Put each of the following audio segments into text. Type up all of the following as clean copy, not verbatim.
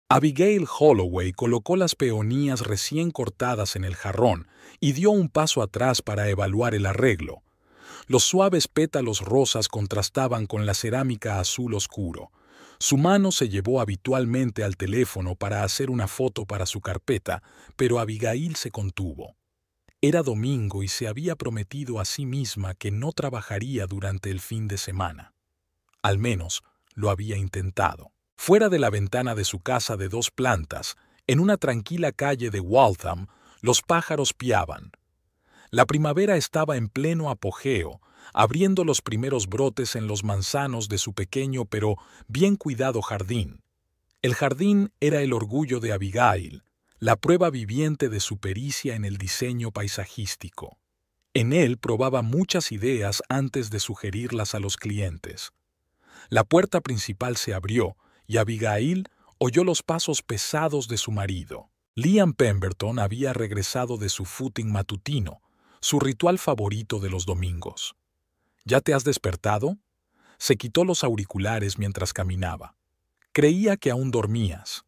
Abigail Holloway colocó las peonías recién cortadas en el jarrón y dio un paso atrás para evaluar el arreglo. Los suaves pétalos rosas contrastaban con la cerámica azul oscuro. Su mano se llevó habitualmente al teléfono para hacer una foto para su carpeta, pero Abigail se contuvo. Era domingo y se había prometido a sí misma que no trabajaría durante el fin de semana. Al menos lo había intentado. Fuera de la ventana de su casa de 2 plantas, en una tranquila calle de Waltham, los pájaros piaban. La primavera estaba en pleno apogeo, abriendo los primeros brotes en los manzanos de su pequeño pero bien cuidado jardín. El jardín era el orgullo de Abigail, la prueba viviente de su pericia en el diseño paisajístico. En él probaba muchas ideas antes de sugerirlas a los clientes. La puerta principal se abrió y Abigail oyó los pasos pesados de su marido. Liam Pemberton había regresado de su footing matutino, su ritual favorito de los domingos. ¿Ya te has despertado? Se quitó los auriculares mientras caminaba. Creía que aún dormías.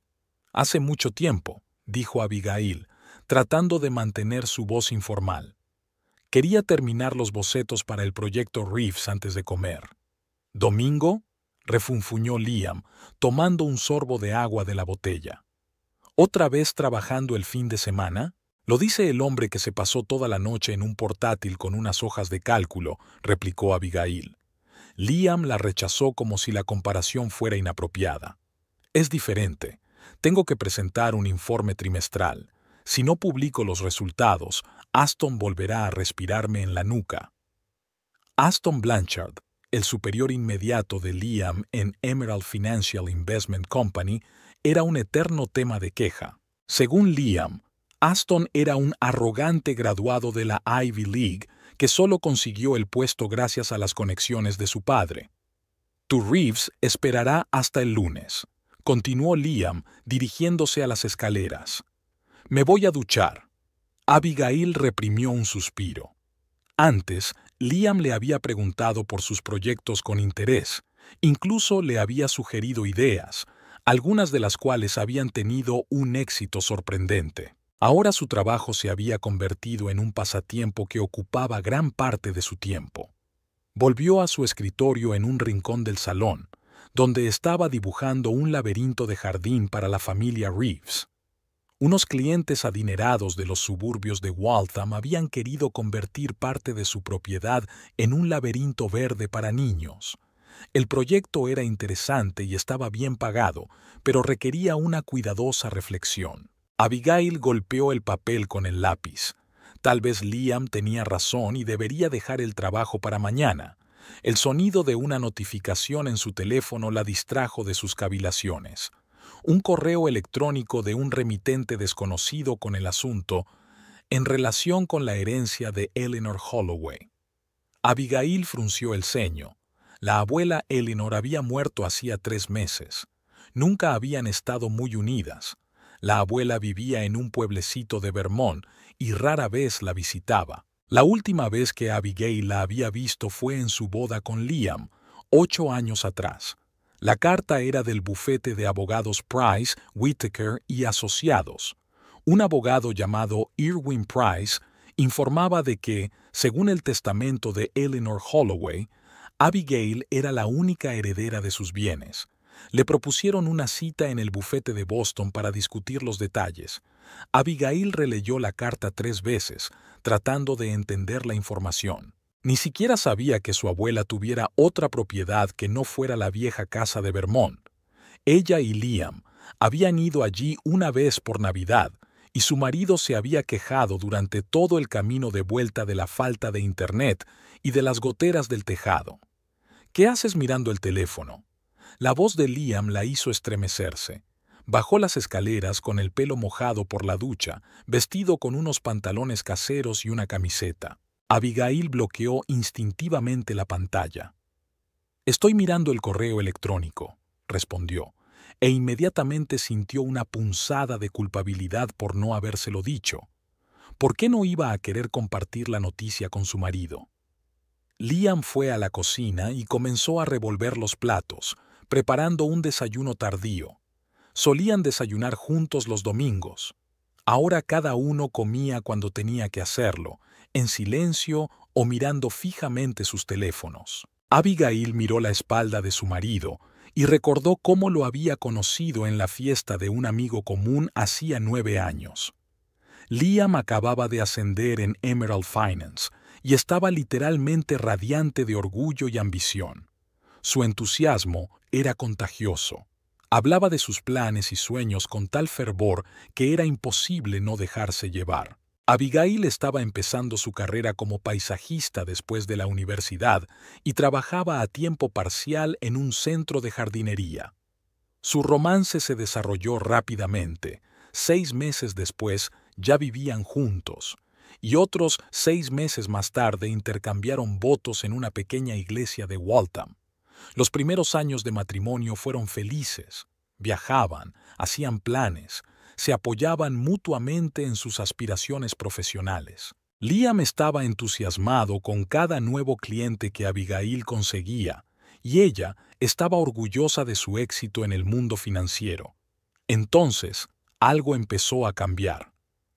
Hace mucho tiempo, dijo Abigail, tratando de mantener su voz informal. Quería terminar los bocetos para el proyecto Reeves antes de comer. ¿Domingo? Refunfuñó Liam, tomando un sorbo de agua de la botella. ¿Otra vez trabajando el fin de semana? Lo dice el hombre que se pasó toda la noche en un portátil con unas hojas de cálculo, replicó Abigail. Liam la rechazó como si la comparación fuera inapropiada. Es diferente. Tengo que presentar un informe trimestral. Si no publico los resultados, Aston volverá a respirarme en la nuca. Aston Blanchard, el superior inmediato de Liam en Emerald Financial Investment Company, era un eterno tema de queja. Según Liam, Aston era un arrogante graduado de la Ivy League que solo consiguió el puesto gracias a las conexiones de su padre. Tu Reeves esperará hasta el lunes, continuó Liam dirigiéndose a las escaleras. Me voy a duchar. Abigail reprimió un suspiro. Antes, Liam le había preguntado por sus proyectos con interés, incluso le había sugerido ideas, algunas de las cuales habían tenido un éxito sorprendente. Ahora su trabajo se había convertido en un pasatiempo que ocupaba gran parte de su tiempo. Volvió a su escritorio en un rincón del salón, donde estaba dibujando un laberinto de jardín para la familia Reeves. Unos clientes adinerados de los suburbios de Waltham habían querido convertir parte de su propiedad en un laberinto verde para niños. El proyecto era interesante y estaba bien pagado, pero requería una cuidadosa reflexión. Abigail golpeó el papel con el lápiz. Tal vez Liam tenía razón y debería dejar el trabajo para mañana. El sonido de una notificación en su teléfono la distrajo de sus cavilaciones. Un correo electrónico de un remitente desconocido con el asunto en relación con la herencia de Eleanor Holloway. Abigail frunció el ceño. La abuela Eleanor había muerto hacía 3 meses. Nunca habían estado muy unidas. La abuela vivía en un pueblecito de Vermont y rara vez la visitaba. La última vez que Abigail la había visto fue en su boda con Liam, 8 años atrás. La carta era del bufete de abogados Price, Whitaker y Asociados. Un abogado llamado Irwin Price informaba de que, según el testamento de Eleanor Holloway, Abigail era la única heredera de sus bienes. Le propusieron una cita en el bufete de Boston para discutir los detalles. Abigail releyó la carta 3 veces, tratando de entender la información. Ni siquiera sabía que su abuela tuviera otra propiedad que no fuera la vieja casa de Vermont. Ella y Liam habían ido allí una vez por Navidad, y su marido se había quejado durante todo el camino de vuelta de la falta de internet y de las goteras del tejado. ¿Qué haces mirando el teléfono? La voz de Liam la hizo estremecerse. Bajó las escaleras con el pelo mojado por la ducha, vestido con unos pantalones caseros y una camiseta. Abigail bloqueó instintivamente la pantalla. «Estoy mirando el correo electrónico», respondió, e inmediatamente sintió una punzada de culpabilidad por no habérselo dicho. ¿Por qué no iba a querer compartir la noticia con su marido? Liam fue a la cocina y comenzó a revolver los platos, preparando un desayuno tardío. Solían desayunar juntos los domingos. Ahora cada uno comía cuando tenía que hacerlo, en silencio o mirando fijamente sus teléfonos. Abigail miró la espalda de su marido y recordó cómo lo había conocido en la fiesta de un amigo común hacía 9 años. Liam acababa de ascender en Emerald Finance y estaba literalmente radiante de orgullo y ambición. Su entusiasmo era contagioso. Hablaba de sus planes y sueños con tal fervor que era imposible no dejarse llevar. Abigail estaba empezando su carrera como paisajista después de la universidad y trabajaba a tiempo parcial en un centro de jardinería. Su romance se desarrolló rápidamente. 6 meses después ya vivían juntos, y otros 6 meses más tarde intercambiaron votos en una pequeña iglesia de Waltham. Los primeros años de matrimonio fueron felices. Viajaban, hacían planes, se apoyaban mutuamente en sus aspiraciones profesionales. Liam estaba entusiasmado con cada nuevo cliente que Abigail conseguía, y ella estaba orgullosa de su éxito en el mundo financiero. Entonces, algo empezó a cambiar.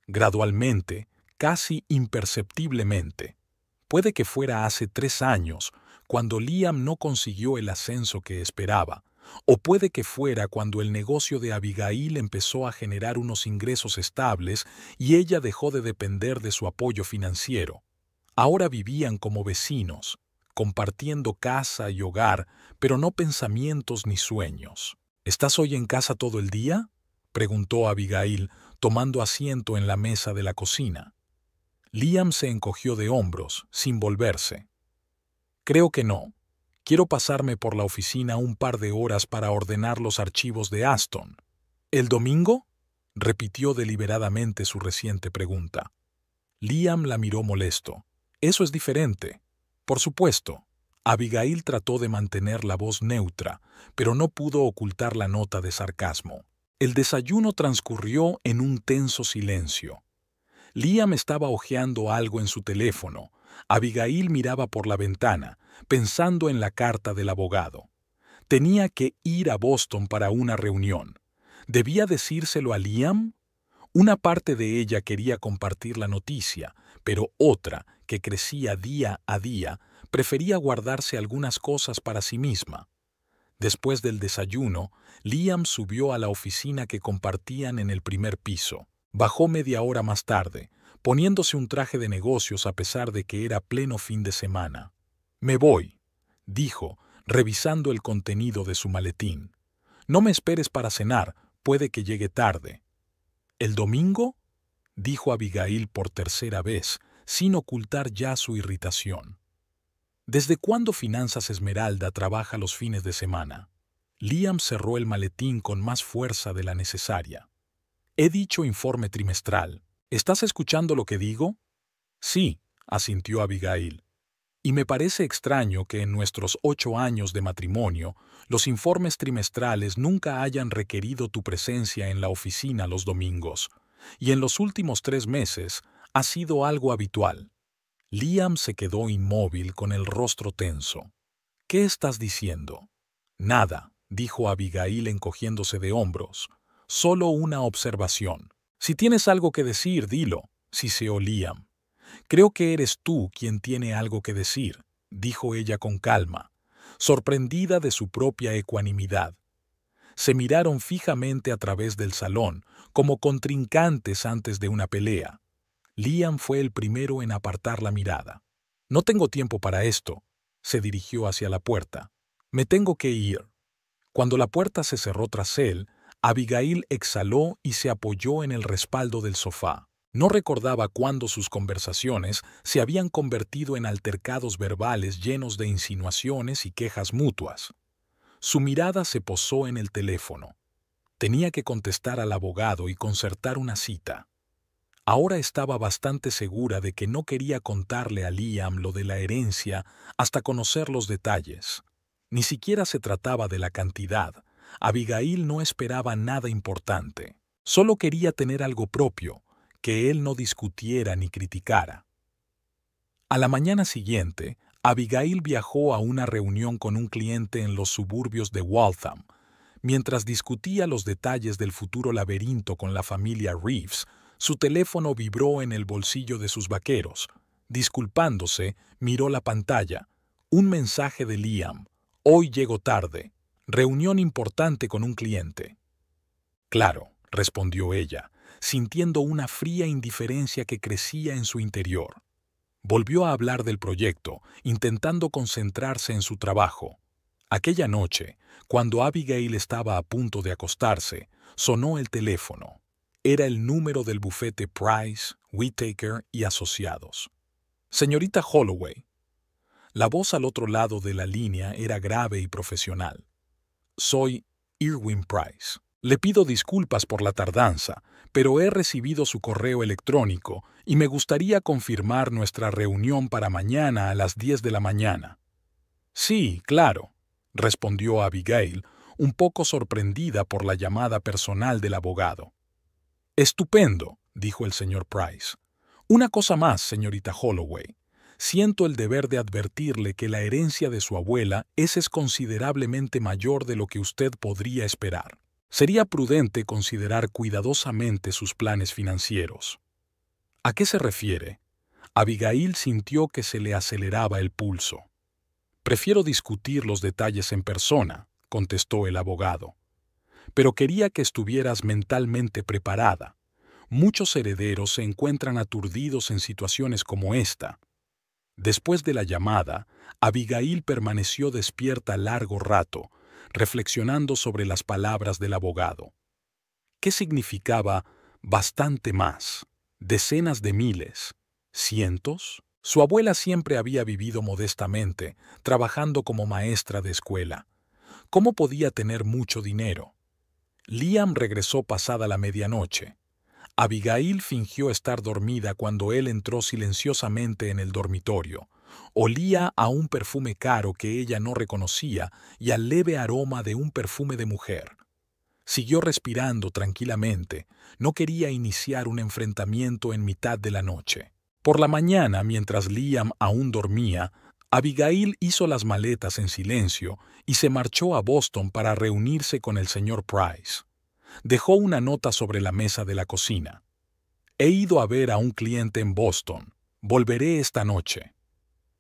Gradualmente, casi imperceptiblemente. Puede que fuera hace 3 años, cuando Liam no consiguió el ascenso que esperaba, o puede que fuera cuando el negocio de Abigail empezó a generar unos ingresos estables y ella dejó de depender de su apoyo financiero. Ahora vivían como vecinos, compartiendo casa y hogar, pero no pensamientos ni sueños. ¿Estás hoy en casa todo el día?, preguntó Abigail, tomando asiento en la mesa de la cocina. Liam se encogió de hombros, sin volverse. Creo que no. Quiero pasarme por la oficina un par de horas para ordenar los archivos de Aston. ¿El domingo?, repitió deliberadamente su reciente pregunta. Liam la miró molesto. Eso es diferente. Por supuesto. Abigail trató de mantener la voz neutra, pero no pudo ocultar la nota de sarcasmo. El desayuno transcurrió en un tenso silencio. Liam estaba hojeando algo en su teléfono. Abigail miraba por la ventana, pensando en la carta del abogado. Tenía que ir a Boston para una reunión. ¿Debía decírselo a Liam? Una parte de ella quería compartir la noticia, pero otra, que crecía día a día, prefería guardarse algunas cosas para sí misma. Después del desayuno, Liam subió a la oficina que compartían en el primer piso. Bajó media hora más tarde, poniéndose un traje de negocios a pesar de que era pleno fin de semana. «Me voy», dijo, revisando el contenido de su maletín. «No me esperes para cenar, puede que llegue tarde». «¿El domingo?», dijo Abigail por tercera vez, sin ocultar ya su irritación. ¿Desde cuándo Finanzas Esmeralda trabaja los fines de semana? Liam cerró el maletín con más fuerza de la necesaria. He dicho informe trimestral. ¿Estás escuchando lo que digo? Sí, asintió Abigail. Y me parece extraño que en nuestros 8 años de matrimonio, los informes trimestrales nunca hayan requerido tu presencia en la oficina los domingos, y en los últimos 3 meses ha sido algo habitual. Liam se quedó inmóvil con el rostro tenso. ¿Qué estás diciendo? Nada, dijo Abigail encogiéndose de hombros. Solo una observación. Si tienes algo que decir, dilo, siseó Liam. Creo que eres tú quien tiene algo que decir, dijo ella con calma, sorprendida de su propia ecuanimidad. Se miraron fijamente a través del salón, como contrincantes antes de una pelea. Liam fue el primero en apartar la mirada. «No tengo tiempo para esto», se dirigió hacia la puerta. «Me tengo que ir». Cuando la puerta se cerró tras él, Abigail exhaló y se apoyó en el respaldo del sofá. No recordaba cuándo sus conversaciones se habían convertido en altercados verbales llenos de insinuaciones y quejas mutuas. Su mirada se posó en el teléfono. Tenía que contestar al abogado y concertar una cita. Ahora estaba bastante segura de que no quería contarle a Liam lo de la herencia hasta conocer los detalles. Ni siquiera se trataba de la cantidad. Abigail no esperaba nada importante. Solo quería tener algo propio, que él no discutiera ni criticara. A la mañana siguiente, Abigail viajó a una reunión con un cliente en los suburbios de Waltham, Mientras discutía los detalles del futuro laberinto con la familia Reeves, su teléfono vibró en el bolsillo de sus vaqueros. Disculpándose, miró la pantalla. Un mensaje de Liam. Hoy llego tarde. Reunión importante con un cliente. Claro, respondió ella, sintiendo una fría indiferencia que crecía en su interior. Volvió a hablar del proyecto, intentando concentrarse en su trabajo. Aquella noche, cuando Abigail estaba a punto de acostarse, sonó el teléfono. Era el número del bufete Price, Whittaker y Asociados. Señorita Holloway. La voz al otro lado de la línea era grave y profesional. Soy Irwin Price. Le pido disculpas por la tardanza, pero he recibido su correo electrónico y me gustaría confirmar nuestra reunión para mañana a las 10 de la mañana. Sí, claro, respondió Abigail, un poco sorprendida por la llamada personal del abogado. Estupendo, dijo el señor Price. Una cosa más, señorita Holloway. Siento el deber de advertirle que la herencia de su abuela es considerablemente mayor de lo que usted podría esperar. Sería prudente considerar cuidadosamente sus planes financieros. ¿A qué se refiere? Abigail sintió que se le aceleraba el pulso. Prefiero discutir los detalles en persona, contestó el abogado. Pero quería que estuvieras mentalmente preparada. Muchos herederos se encuentran aturdidos en situaciones como esta. Después de la llamada, Abigail permaneció despierta largo rato, reflexionando sobre las palabras del abogado. ¿Qué significaba bastante más? ¿Decenas de miles? ¿Cientos? Su abuela siempre había vivido modestamente, trabajando como maestra de escuela. ¿Cómo podía tener mucho dinero? Liam regresó pasada la medianoche. Abigail fingió estar dormida cuando él entró silenciosamente en el dormitorio. Olía a un perfume caro que ella no reconocía y al leve aroma de un perfume de mujer. Siguió respirando tranquilamente. No quería iniciar un enfrentamiento en mitad de la noche. Por la mañana, mientras Liam aún dormía, Abigail hizo las maletas en silencio y se marchó a Boston para reunirse con el señor Price. Dejó una nota sobre la mesa de la cocina. He ido a ver a un cliente en Boston. Volveré esta noche.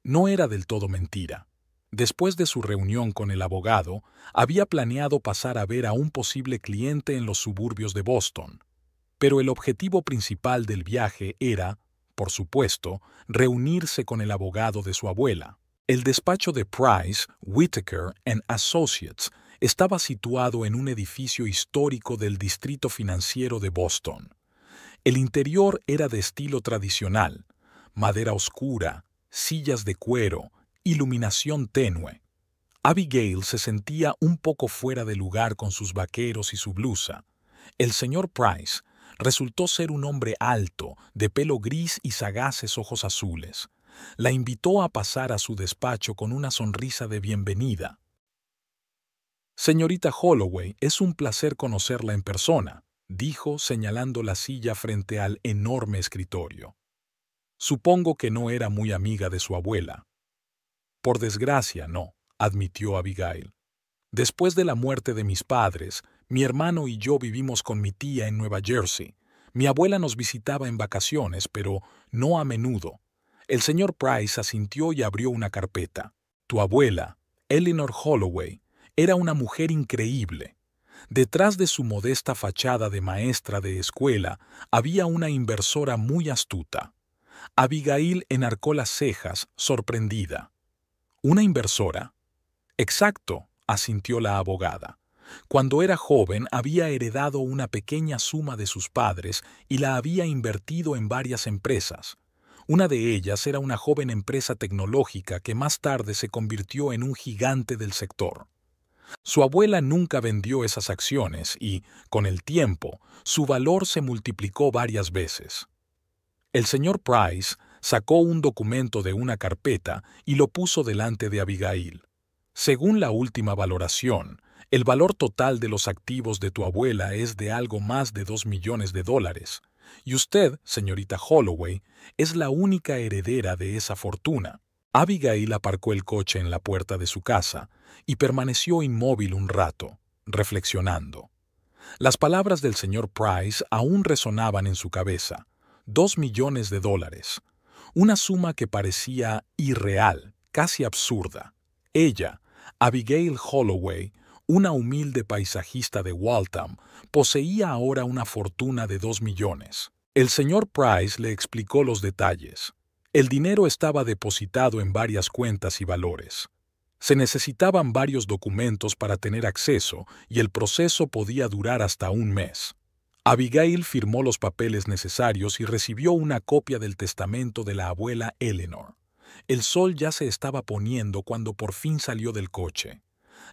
No era del todo mentira. Después de su reunión con el abogado, había planeado pasar a ver a un posible cliente en los suburbios de Boston. Pero el objetivo principal del viaje era, por supuesto, reunirse con el abogado de su abuela. El despacho de Price, Whittaker and Associates estaba situado en un edificio histórico del distrito financiero de Boston. El interior era de estilo tradicional, madera oscura, sillas de cuero, iluminación tenue. Abigail se sentía un poco fuera de lugar con sus vaqueros y su blusa. El señor Price resultó ser un hombre alto, de pelo gris y sagaces ojos azules. La invitó a pasar a su despacho con una sonrisa de bienvenida. Señorita Holloway, es un placer conocerla en persona, dijo señalando la silla frente al enorme escritorio. Supongo que no era muy amiga de su abuela. Por desgracia, no, admitió Abigail. Después de la muerte de mis padres, mi hermano y yo vivimos con mi tía en Nueva Jersey. Mi abuela nos visitaba en vacaciones, pero no a menudo. El señor Price asintió y abrió una carpeta. Tu abuela, Eleanor Holloway, era una mujer increíble. Detrás de su modesta fachada de maestra de escuela había una inversora muy astuta. Abigail enarcó las cejas, sorprendida. ¿Una inversora? Exacto, asintió la abogada. Cuando era joven había heredado una pequeña suma de sus padres y la había invertido en varias empresas. Una de ellas era una joven empresa tecnológica que más tarde se convirtió en un gigante del sector. Su abuela nunca vendió esas acciones y, con el tiempo, su valor se multiplicó varias veces. El señor Price sacó un documento de una carpeta y lo puso delante de Abigail. Según la última valoración, el valor total de los activos de tu abuela es de algo más de $2 millones, y usted, señorita Holloway, es la única heredera de esa fortuna. Abigail aparcó el coche en la puerta de su casa y permaneció inmóvil un rato. reflexionando. Las palabras del señor Price aún resonaban en su cabeza. $2 millones. Una suma que parecía irreal, casi absurda. Ella, Abigail Holloway, una humilde paisajista de Waltham, poseía ahora una fortuna de 2 millones. El señor Price le explicó los detalles. El dinero estaba depositado en varias cuentas y valores. Se necesitaban varios documentos para tener acceso y el proceso podía durar hasta un mes. Abigail firmó los papeles necesarios y recibió una copia del testamento de la abuela Eleanor. El sol ya se estaba poniendo cuando por fin salió del coche.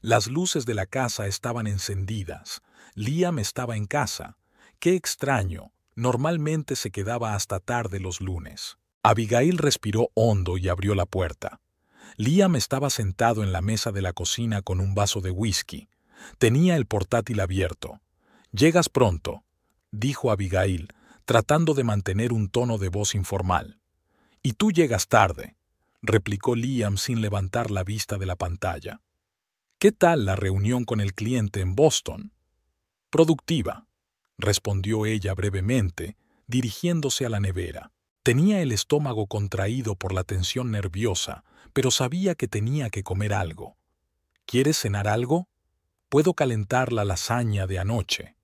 Las luces de la casa estaban encendidas. Liam estaba en casa. ¡Qué extraño! Normalmente se quedaba hasta tarde los lunes. Abigail respiró hondo y abrió la puerta. Liam estaba sentado en la mesa de la cocina con un vaso de whisky. Tenía el portátil abierto. «Llegas pronto», dijo Abigail, tratando de mantener un tono de voz informal. «Y tú llegas tarde», replicó Liam sin levantar la vista de la pantalla. «¿Qué tal la reunión con el cliente en Boston?» «Productiva», respondió ella brevemente, dirigiéndose a la nevera. Tenía el estómago contraído por la tensión nerviosa, pero sabía que tenía que comer algo. «¿Quieres cenar algo? Puedo calentar la lasaña de anoche».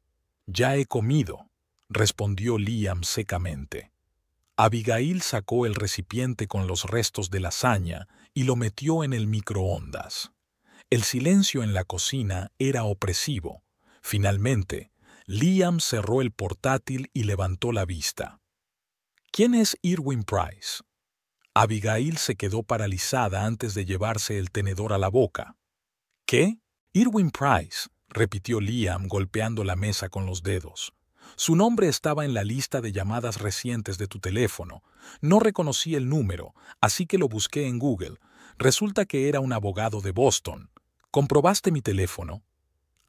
«Ya he comido», respondió Liam secamente. Abigail sacó el recipiente con los restos de lasaña y lo metió en el microondas. El silencio en la cocina era opresivo. Finalmente, Liam cerró el portátil y levantó la vista. «¿Quién es Irwin Price?» Abigail se quedó paralizada antes de llevarse el tenedor a la boca. «¿Qué? Irwin Price», repitió Liam golpeando la mesa con los dedos. «Su nombre estaba en la lista de llamadas recientes de tu teléfono. No reconocí el número, así que lo busqué en Google. Resulta que era un abogado de Boston. ¿Comprobaste mi teléfono?»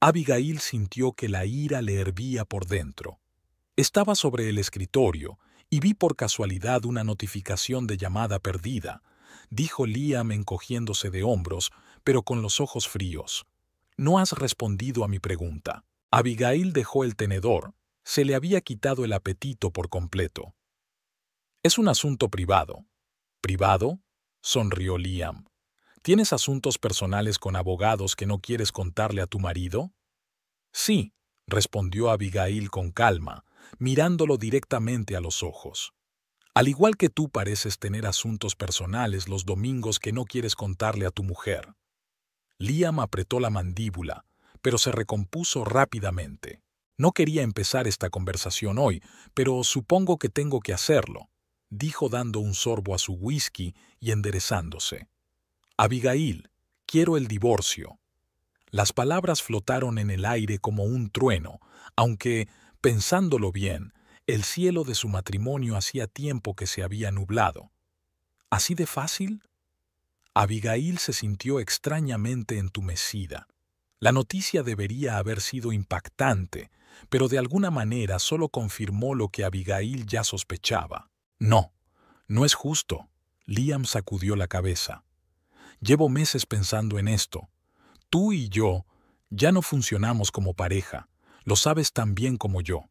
Abigail sintió que la ira le hervía por dentro. Estaba sobre el escritorio y vi por casualidad una notificación de llamada perdida, dijo Liam encogiéndose de hombros, pero con los ojos fríos. «No has respondido a mi pregunta». Abigail dejó el tenedor. Se le había quitado el apetito por completo. «Es un asunto privado». «¿Privado?», sonrió Liam. «¿Tienes asuntos personales con abogados que no quieres contarle a tu marido?» «Sí», respondió Abigail con calma, mirándolo directamente a los ojos. «Al igual que tú pareces tener asuntos personales los domingos que no quieres contarle a tu mujer». Liam apretó la mandíbula, pero se recompuso rápidamente. «No quería empezar esta conversación hoy, pero supongo que tengo que hacerlo», dijo dando un sorbo a su whisky y enderezándose. «Abigail, quiero el divorcio». Las palabras flotaron en el aire como un trueno, aunque, pensándolo bien, el cielo de su matrimonio hacía tiempo que se había nublado. ¿Así de fácil? Abigail se sintió extrañamente entumecida. La noticia debería haber sido impactante, pero de alguna manera solo confirmó lo que Abigail ya sospechaba. «No, no es justo», Liam sacudió la cabeza. «Llevo meses pensando en esto. Tú y yo ya no funcionamos como pareja, lo sabes tan bien como yo.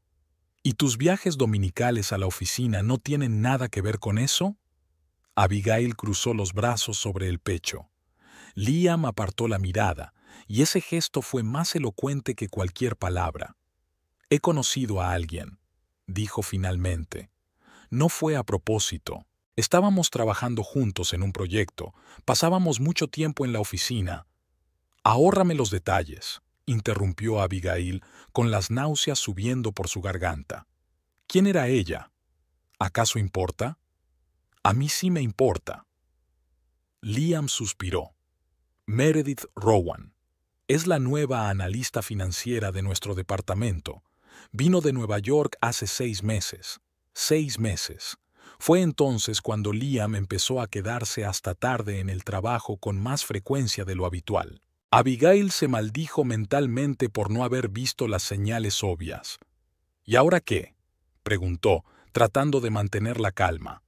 ¿Y tus viajes dominicales a la oficina no tienen nada que ver con eso?» Abigail cruzó los brazos sobre el pecho. Liam apartó la mirada, y ese gesto fue más elocuente que cualquier palabra. «He conocido a alguien», dijo finalmente. «No fue a propósito. Estábamos trabajando juntos en un proyecto, pasábamos mucho tiempo en la oficina». «Ahórrame los detalles», interrumpió Abigail, con las náuseas subiendo por su garganta. «¿Quién era ella? ¿Acaso importa?» «A mí sí me importa». Liam suspiró. «Meredith Rowan. Es la nueva analista financiera de nuestro departamento. Vino de Nueva York hace 6 meses. 6 meses. Fue entonces cuando Liam empezó a quedarse hasta tarde en el trabajo con más frecuencia de lo habitual». Abigail se maldijo mentalmente por no haber visto las señales obvias. «¿Y ahora qué?», preguntó, tratando de mantener la calma.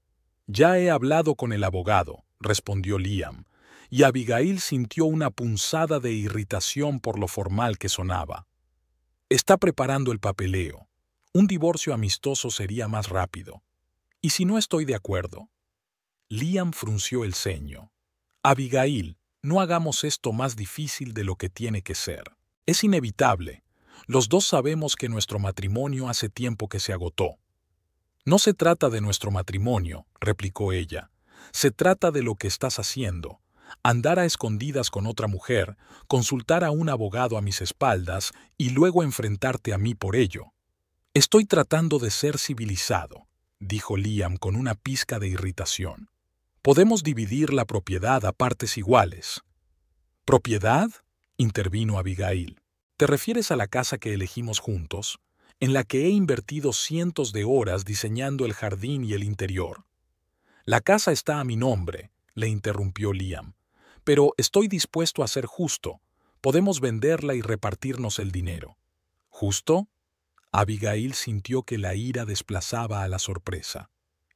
«Ya he hablado con el abogado», respondió Liam, y Abigail sintió una punzada de irritación por lo formal que sonaba. Está preparando el papeleo. Un divorcio amistoso sería más rápido. ¿Y si no estoy de acuerdo? Liam frunció el ceño. Abigail, no hagamos esto más difícil de lo que tiene que ser. Es inevitable. Los dos sabemos que nuestro matrimonio hace tiempo que se agotó. No se trata de nuestro matrimonio, replicó ella. Se trata de lo que estás haciendo. Andar a escondidas con otra mujer, consultar a un abogado a mis espaldas y luego enfrentarte a mí por ello. Estoy tratando de ser civilizado, dijo Liam con una pizca de irritación. Podemos dividir la propiedad a partes iguales. ¿Propiedad?, intervino Abigail. ¿Te refieres a la casa que elegimos juntos, en la que he invertido cientos de horas diseñando el jardín y el interior? La casa está a mi nombre, le interrumpió Liam, pero estoy dispuesto a ser justo. Podemos venderla y repartirnos el dinero. ¿Justo? Abigail sintió que la ira desplazaba a la sorpresa.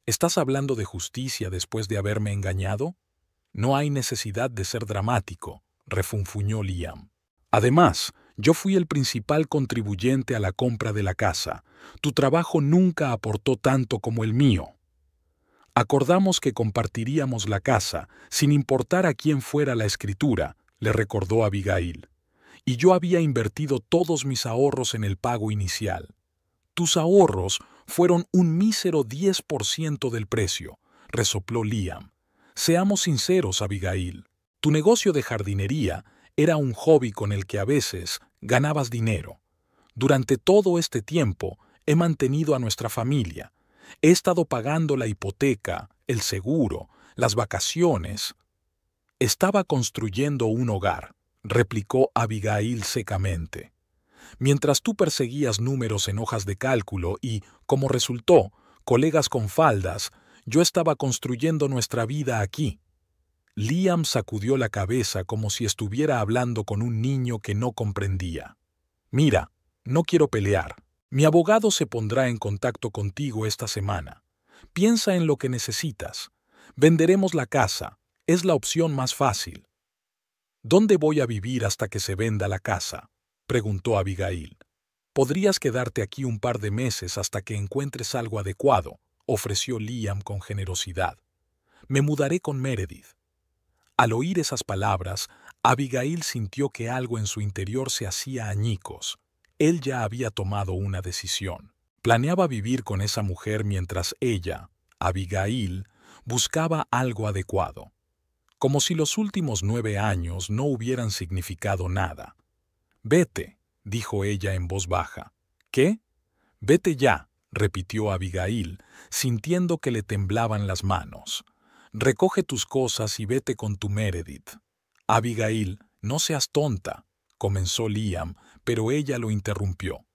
¿Estás hablando de justicia después de haberme engañado? No hay necesidad de ser dramático, refunfuñó Liam. Además, yo fui el principal contribuyente a la compra de la casa. Tu trabajo nunca aportó tanto como el mío. Acordamos que compartiríamos la casa, sin importar a quién fuera la escritura, le recordó Abigail. Y yo había invertido todos mis ahorros en el pago inicial. Tus ahorros fueron un mísero 10% del precio, resopló Liam. Seamos sinceros, Abigail. Tu negocio de jardinería era un hobby con el que a veces ganabas dinero. Durante todo este tiempo he mantenido a nuestra familia. He estado pagando la hipoteca, el seguro, las vacaciones. Estaba construyendo un hogar, replicó Abigail secamente. Mientras tú perseguías números en hojas de cálculo y, como resultó, colegas con faldas, yo estaba construyendo nuestra vida aquí. Liam sacudió la cabeza como si estuviera hablando con un niño que no comprendía. Mira, no quiero pelear. Mi abogado se pondrá en contacto contigo esta semana. Piensa en lo que necesitas. Venderemos la casa. Es la opción más fácil. ¿Dónde voy a vivir hasta que se venda la casa?, preguntó Abigail. Podrías quedarte aquí un par de meses hasta que encuentres algo adecuado, ofreció Liam con generosidad. Me mudaré con Meredith. Al oír esas palabras, Abigail sintió que algo en su interior se hacía añicos. Él ya había tomado una decisión. Planeaba vivir con esa mujer mientras ella, Abigail, buscaba algo adecuado. Como si los últimos 9 años no hubieran significado nada. «Vete», dijo ella en voz baja. «¿Qué?» «Vete ya», repitió Abigail, sintiendo que le temblaban las manos. «Recoge tus cosas y vete con tu Meredith». «Abigail, no seas tonta», comenzó Liam, pero ella lo interrumpió.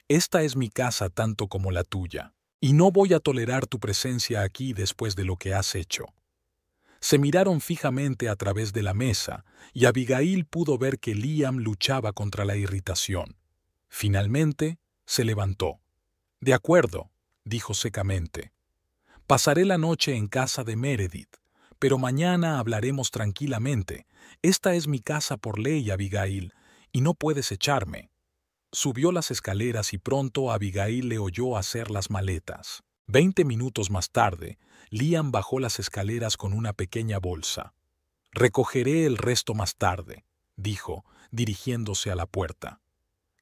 «Esta es mi casa tanto como la tuya, y no voy a tolerar tu presencia aquí después de lo que has hecho». Se miraron fijamente a través de la mesa, y Abigail pudo ver que Liam luchaba contra la irritación. Finalmente, se levantó. «De acuerdo», dijo secamente. «Pasaré la noche en casa de Meredith, pero mañana hablaremos tranquilamente. Esta es mi casa por ley, Abigail, y no puedes echarme». Subió las escaleras y pronto Abigail le oyó hacer las maletas. 20 minutos más tarde, Liam bajó las escaleras con una pequeña bolsa. «Recogeré el resto más tarde», dijo, dirigiéndose a la puerta.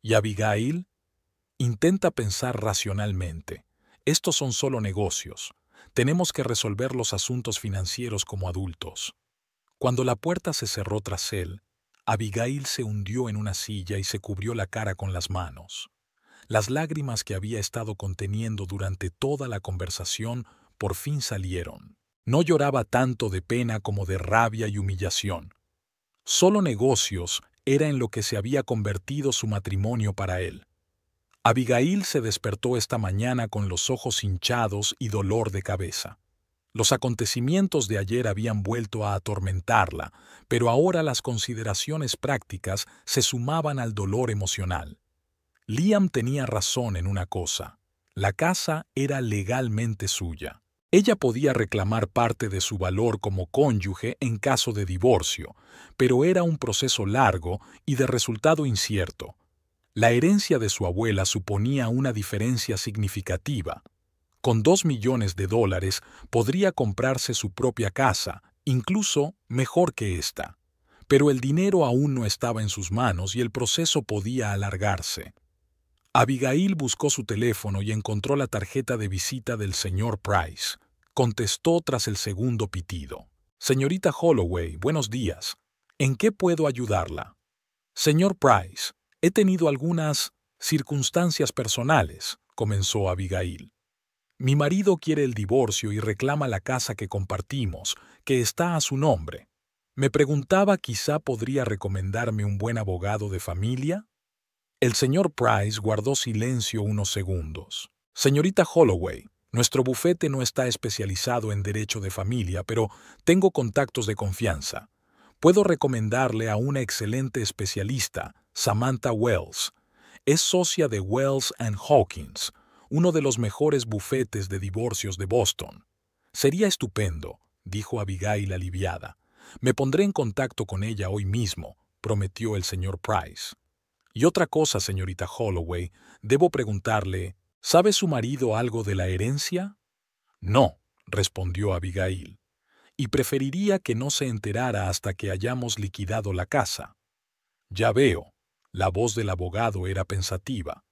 «¿Y Abigail?» «Intenta pensar racionalmente. Estos son solo negocios. Tenemos que resolver los asuntos financieros como adultos». Cuando la puerta se cerró tras él, Abigail se hundió en una silla y se cubrió la cara con las manos. Las lágrimas que había estado conteniendo durante toda la conversación por fin salieron. No lloraba tanto de pena como de rabia y humillación. Solo negocios era en lo que se había convertido su matrimonio para él. Abigail se despertó esta mañana con los ojos hinchados y dolor de cabeza. Los acontecimientos de ayer habían vuelto a atormentarla, pero ahora las consideraciones prácticas se sumaban al dolor emocional. Liam tenía razón en una cosa. La casa era legalmente suya. Ella podía reclamar parte de su valor como cónyuge en caso de divorcio, pero era un proceso largo y de resultado incierto. La herencia de su abuela suponía una diferencia significativa. Con $2 millones podría comprarse su propia casa, incluso mejor que esta. Pero el dinero aún no estaba en sus manos y el proceso podía alargarse. Abigail buscó su teléfono y encontró la tarjeta de visita del señor Price. Contestó tras el segundo pitido. Señorita Holloway, buenos días. ¿En qué puedo ayudarla? Señor Price, he tenido algunas circunstancias personales, comenzó Abigail. Mi marido quiere el divorcio y reclama la casa que compartimos, que está a su nombre. Me preguntaba quizá podría recomendarme un buen abogado de familia. El señor Price guardó silencio unos segundos. Señorita Holloway, nuestro bufete no está especializado en derecho de familia, pero tengo contactos de confianza. Puedo recomendarle a una excelente especialista, Samantha Wells. Es socia de Wells & Hawkins, uno de los mejores bufetes de divorcios de Boston. Sería estupendo, dijo Abigail aliviada. Me pondré en contacto con ella hoy mismo, prometió el señor Price. Y otra cosa, señorita Holloway, debo preguntarle, ¿sabe su marido algo de la herencia? No, respondió Abigail. Y preferiría que no se enterara hasta que hayamos liquidado la casa. Ya veo. La voz del abogado era pensativa.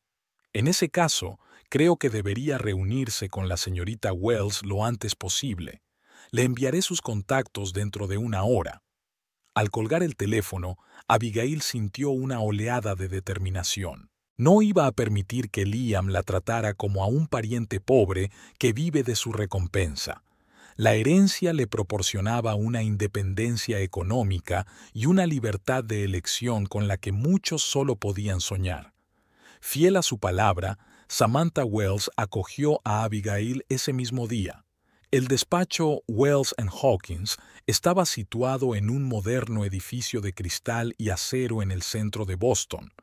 En ese caso, creo que debería reunirse con la señorita Wells lo antes posible. Le enviaré sus contactos dentro de una hora. Al colgar el teléfono, Abigail sintió una oleada de determinación. No iba a permitir que Liam la tratara como a un pariente pobre que vive de su recompensa. La herencia le proporcionaba una independencia económica y una libertad de elección con la que muchos solo podían soñar. Fiel a su palabra, Samantha Wells acogió a Abigail ese mismo día. El despacho Wells & Hawkins estaba situado en un moderno edificio de cristal y acero en el centro de Boston,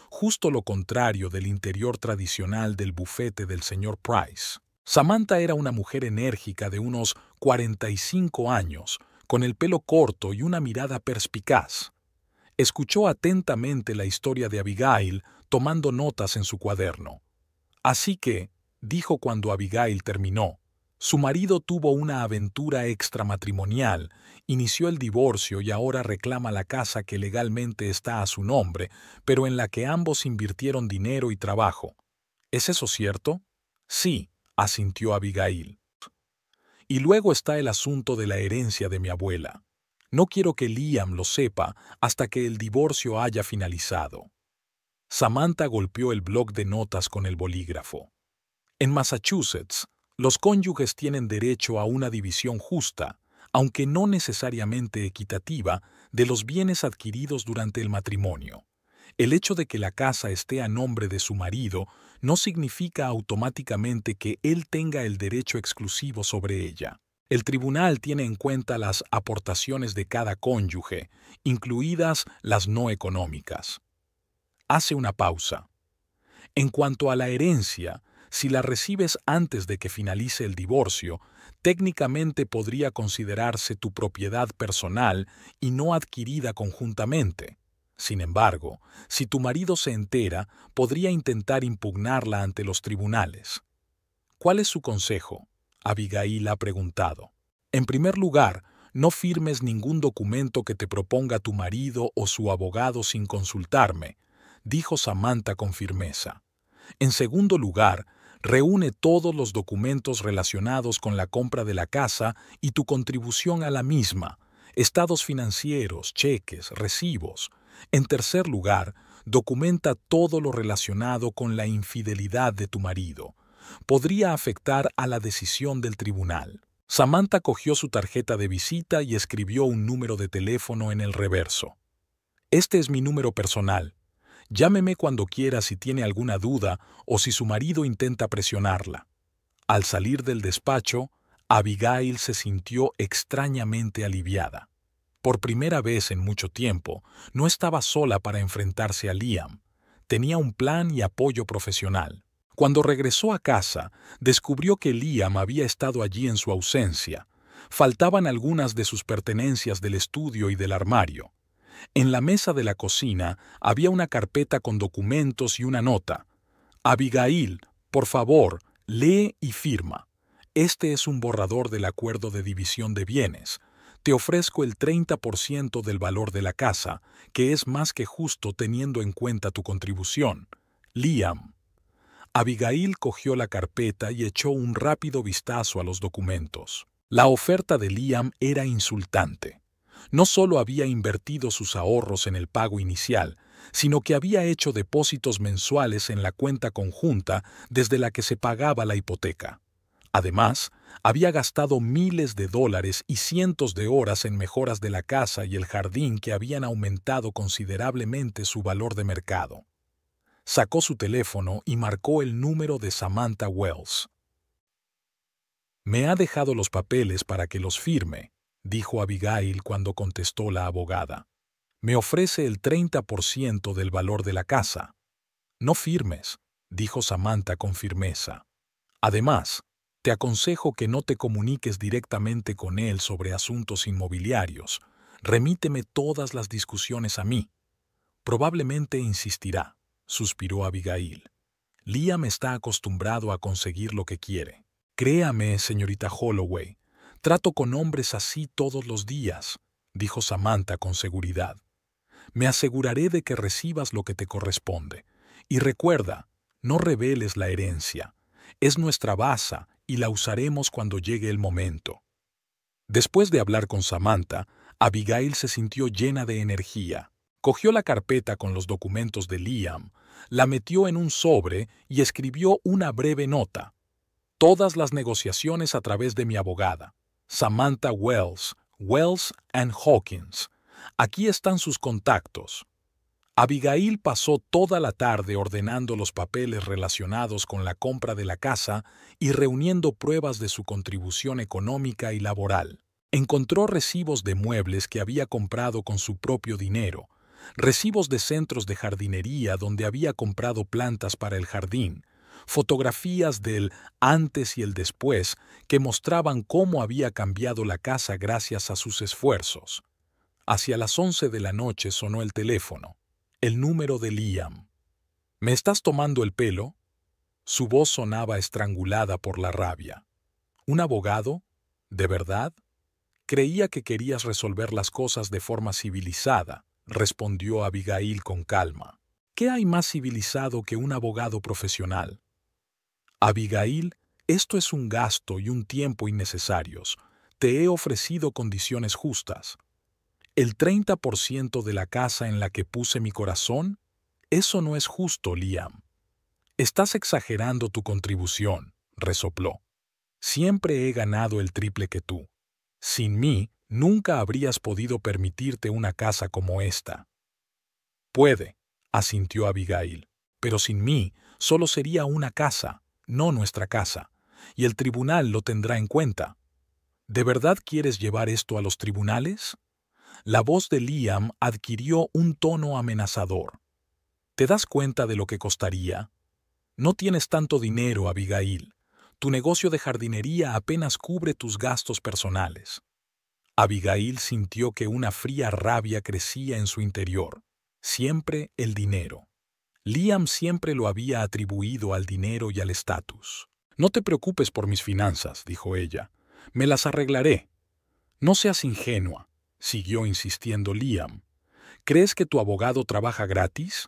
justo lo contrario del interior tradicional del bufete del señor Price. Samantha era una mujer enérgica de unos 45 años, con el pelo corto y una mirada perspicaz. Escuchó atentamente la historia de Abigail, tomando notas en su cuaderno. Así que, dijo cuando Abigail terminó, su marido tuvo una aventura extramatrimonial, inició el divorcio y ahora reclama la casa que legalmente está a su nombre, pero en la que ambos invirtieron dinero y trabajo. ¿Es eso cierto? Sí, asintió Abigail. Y luego está el asunto de la herencia de mi abuela. No quiero que Liam lo sepa hasta que el divorcio haya finalizado. Samantha golpeó el bloc de notas con el bolígrafo. En Massachusetts, los cónyuges tienen derecho a una división justa, aunque no necesariamente equitativa, de los bienes adquiridos durante el matrimonio. El hecho de que la casa esté a nombre de su marido no significa automáticamente que él tenga el derecho exclusivo sobre ella. El tribunal tiene en cuenta las aportaciones de cada cónyuge, incluidas las no económicas. Hace una pausa. En cuanto a la herencia, si la recibes antes de que finalice el divorcio, técnicamente podría considerarse tu propiedad personal y no adquirida conjuntamente. Sin embargo, si tu marido se entera, podría intentar impugnarla ante los tribunales. ¿Cuál es su consejo? Abigail ha preguntado. En primer lugar, no firmes ningún documento que te proponga tu marido o su abogado sin consultarme, dijo Samantha con firmeza. En segundo lugar, reúne todos los documentos relacionados con la compra de la casa y tu contribución a la misma, estados financieros, cheques, recibos. En tercer lugar, documenta todo lo relacionado con la infidelidad de tu marido. Podría afectar a la decisión del tribunal. Samantha cogió su tarjeta de visita y escribió un número de teléfono en el reverso. Este es mi número personal. Llámeme cuando quiera si tiene alguna duda o si su marido intenta presionarla. Al salir del despacho, Abigail se sintió extrañamente aliviada. Por primera vez en mucho tiempo, no estaba sola para enfrentarse a Liam. Tenía un plan y apoyo profesional. Cuando regresó a casa, descubrió que Liam había estado allí en su ausencia. Faltaban algunas de sus pertenencias del estudio y del armario. En la mesa de la cocina había una carpeta con documentos y una nota. Abigail, por favor, lee y firma. Este es un borrador del acuerdo de división de bienes. Te ofrezco el 30% del valor de la casa, que es más que justo teniendo en cuenta tu contribución. Liam. Abigail cogió la carpeta y echó un rápido vistazo a los documentos. La oferta de Liam era insultante. No solo había invertido sus ahorros en el pago inicial, sino que había hecho depósitos mensuales en la cuenta conjunta desde la que se pagaba la hipoteca. Además, había gastado miles de dólares y cientos de horas en mejoras de la casa y el jardín que habían aumentado considerablemente su valor de mercado. Sacó su teléfono y marcó el número de Samantha Wells. «Me ha dejado los papeles para que los firme», dijo Abigail cuando contestó la abogada. «Me ofrece el 30% del valor de la casa». «No firmes», dijo Samantha con firmeza. «Además, te aconsejo que no te comuniques directamente con él sobre asuntos inmobiliarios. Remíteme todas las discusiones a mí». «Probablemente insistirá», suspiró Abigail. «Liam está acostumbrado a conseguir lo que quiere». «Créame, señorita Holloway, trato con hombres así todos los días», dijo Samantha con seguridad. «Me aseguraré de que recibas lo que te corresponde. Y recuerda, no reveles la herencia. Es nuestra basa y la usaremos cuando llegue el momento». Después de hablar con Samantha, Abigail se sintió llena de energía. Cogió la carpeta con los documentos de Liam, la metió en un sobre y escribió una breve nota. «Todas las negociaciones a través de mi abogada, Samantha Wells, Wells & Hawkins. Aquí están sus contactos». Abigail pasó toda la tarde ordenando los papeles relacionados con la compra de la casa y reuniendo pruebas de su contribución económica y laboral. Encontró recibos de muebles que había comprado con su propio dinero, recibos de centros de jardinería donde había comprado plantas para el jardín, fotografías del antes y el después que mostraban cómo había cambiado la casa gracias a sus esfuerzos. Hacia las 11 de la noche sonó el teléfono. El número de Liam. «¿Me estás tomando el pelo?» Su voz sonaba estrangulada por la rabia. «¿Un abogado? ¿De verdad?» «Creía que querías resolver las cosas de forma civilizada», respondió Abigail con calma. «¿Qué hay más civilizado que un abogado profesional?» «Abigail, esto es un gasto y un tiempo innecesarios. Te he ofrecido condiciones justas». «¿El 30% de la casa en la que puse mi corazón? Eso no es justo, Liam». «Estás exagerando tu contribución», resopló. «Siempre he ganado el triple que tú. Sin mí, nunca habrías podido permitirte una casa como esta». «Puede», asintió Abigail, «pero sin mí solo sería una casa, no nuestra casa, y el tribunal lo tendrá en cuenta». «¿De verdad quieres llevar esto a los tribunales?» La voz de Liam adquirió un tono amenazador. «¿Te das cuenta de lo que costaría? No tienes tanto dinero, Abigail. Tu negocio de jardinería apenas cubre tus gastos personales». Abigail sintió que una fría rabia crecía en su interior. Siempre el dinero. Liam siempre lo había atribuido al dinero y al estatus. «No te preocupes por mis finanzas», dijo ella. «Me las arreglaré». «No seas ingenua», siguió insistiendo Liam. «¿Crees que tu abogado trabaja gratis?